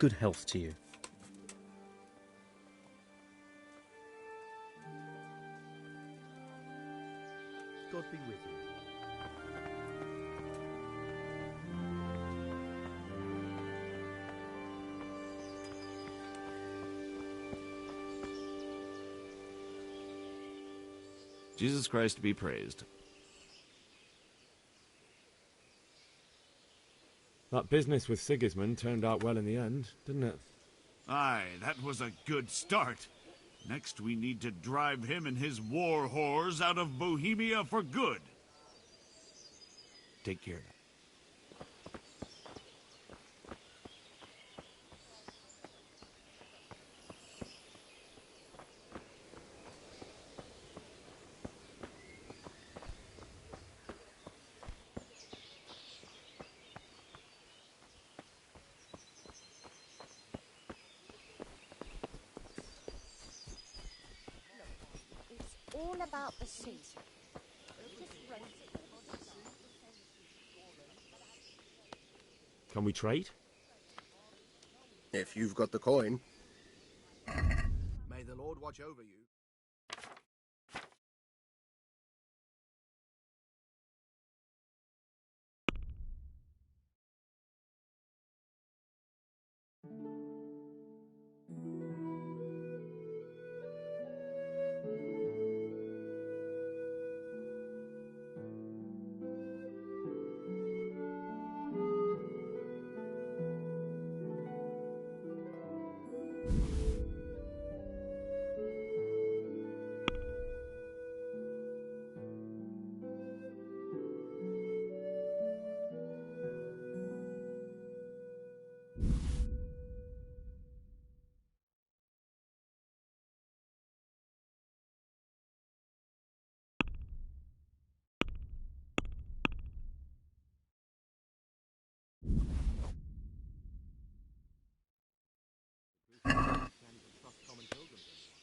Good health to you. God be with you. Jesus Christ be praised. That business with Sigismund turned out well in the end, didn't it? Aye, that was a good start. Next we need to drive him and his war whores out of Bohemia for good. Take care. It's all about the season. Can we trade? If you've got the coin. May the Lord watch over you.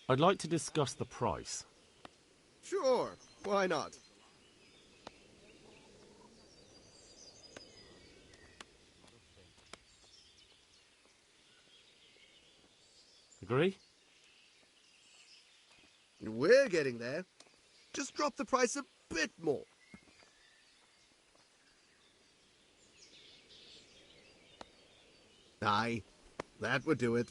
I'd like to discuss the price. Sure, why not? Agree? We're getting there. Just drop the price a bit more. Aye, that would do it.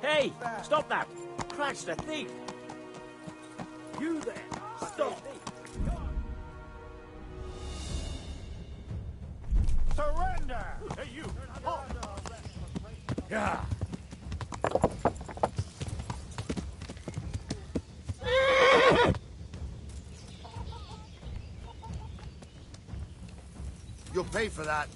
Hey, stop that! Christ, a thief! You there! Stop! Surrender! Hey, you! Oh. Yeah. You'll pay for that.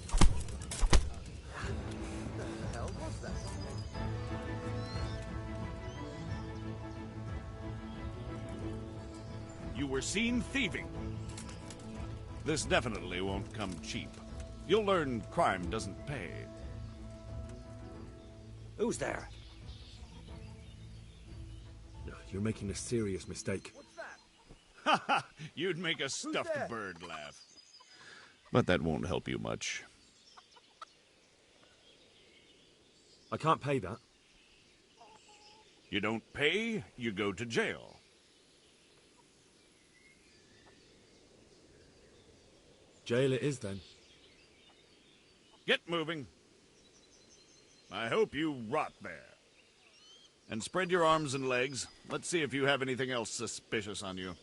You were seen thieving. This definitely won't come cheap. You'll learn crime doesn't pay. Who's there? You're making a serious mistake. Ha ha! You'd make a stuffed bird laugh. But that won't help you much. I can't pay that. You don't pay, you go to jail. Jail it is, then. Get moving. I hope you rot there. And spread your arms and legs. Let's see if you have anything else suspicious on you.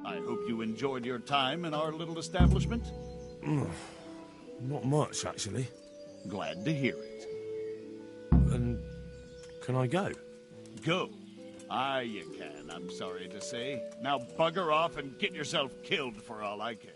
I hope you enjoyed your time in our little establishment. Not much, actually. Glad to hear it. And can I go? Go. Aye, you can, I'm sorry to say. Now bugger off and get yourself killed for all I care.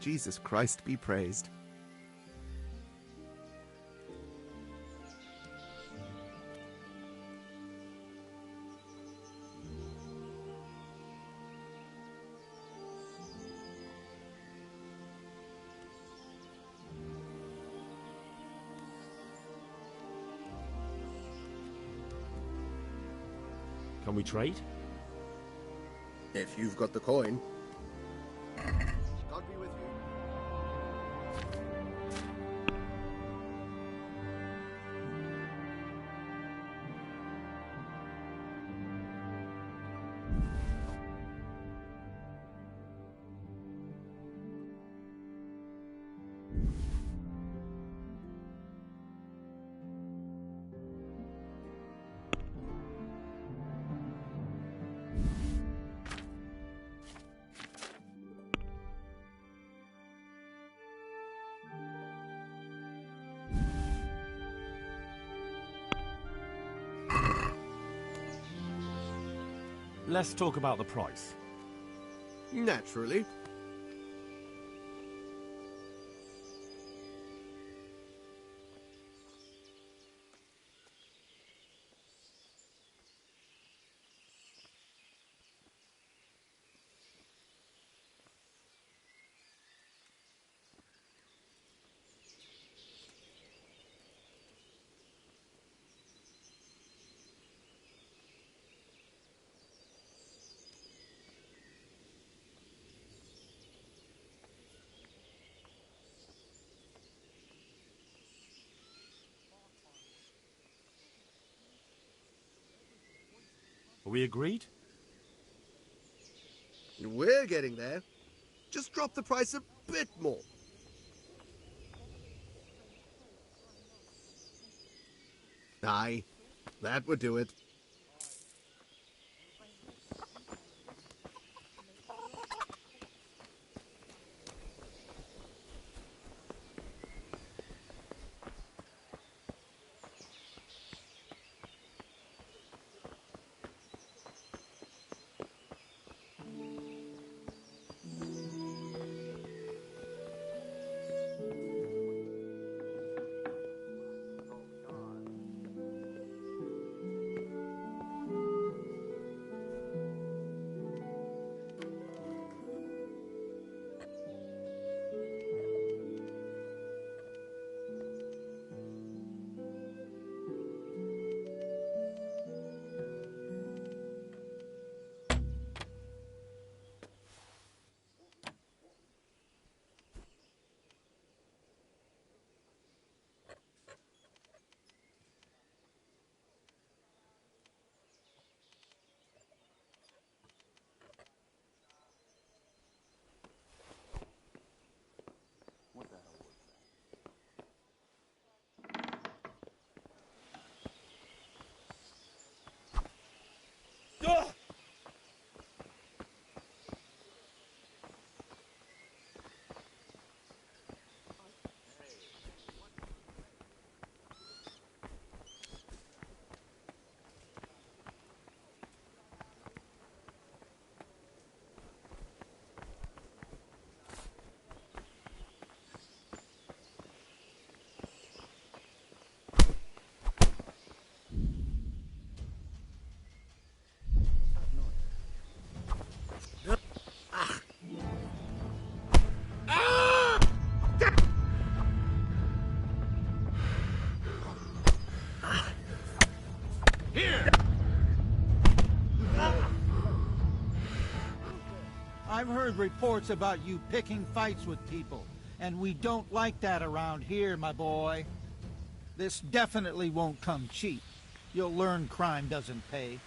Jesus Christ be praised. Can we trade? If you've got the coin. God be with you. Let's talk about the price. Naturally. Are we agreed? We're getting there. Just drop the price a bit more. Aye, that would do it. I've heard reports about you picking fights with people, and we don't like that around here, my boy. This definitely won't come cheap. You'll learn crime doesn't pay.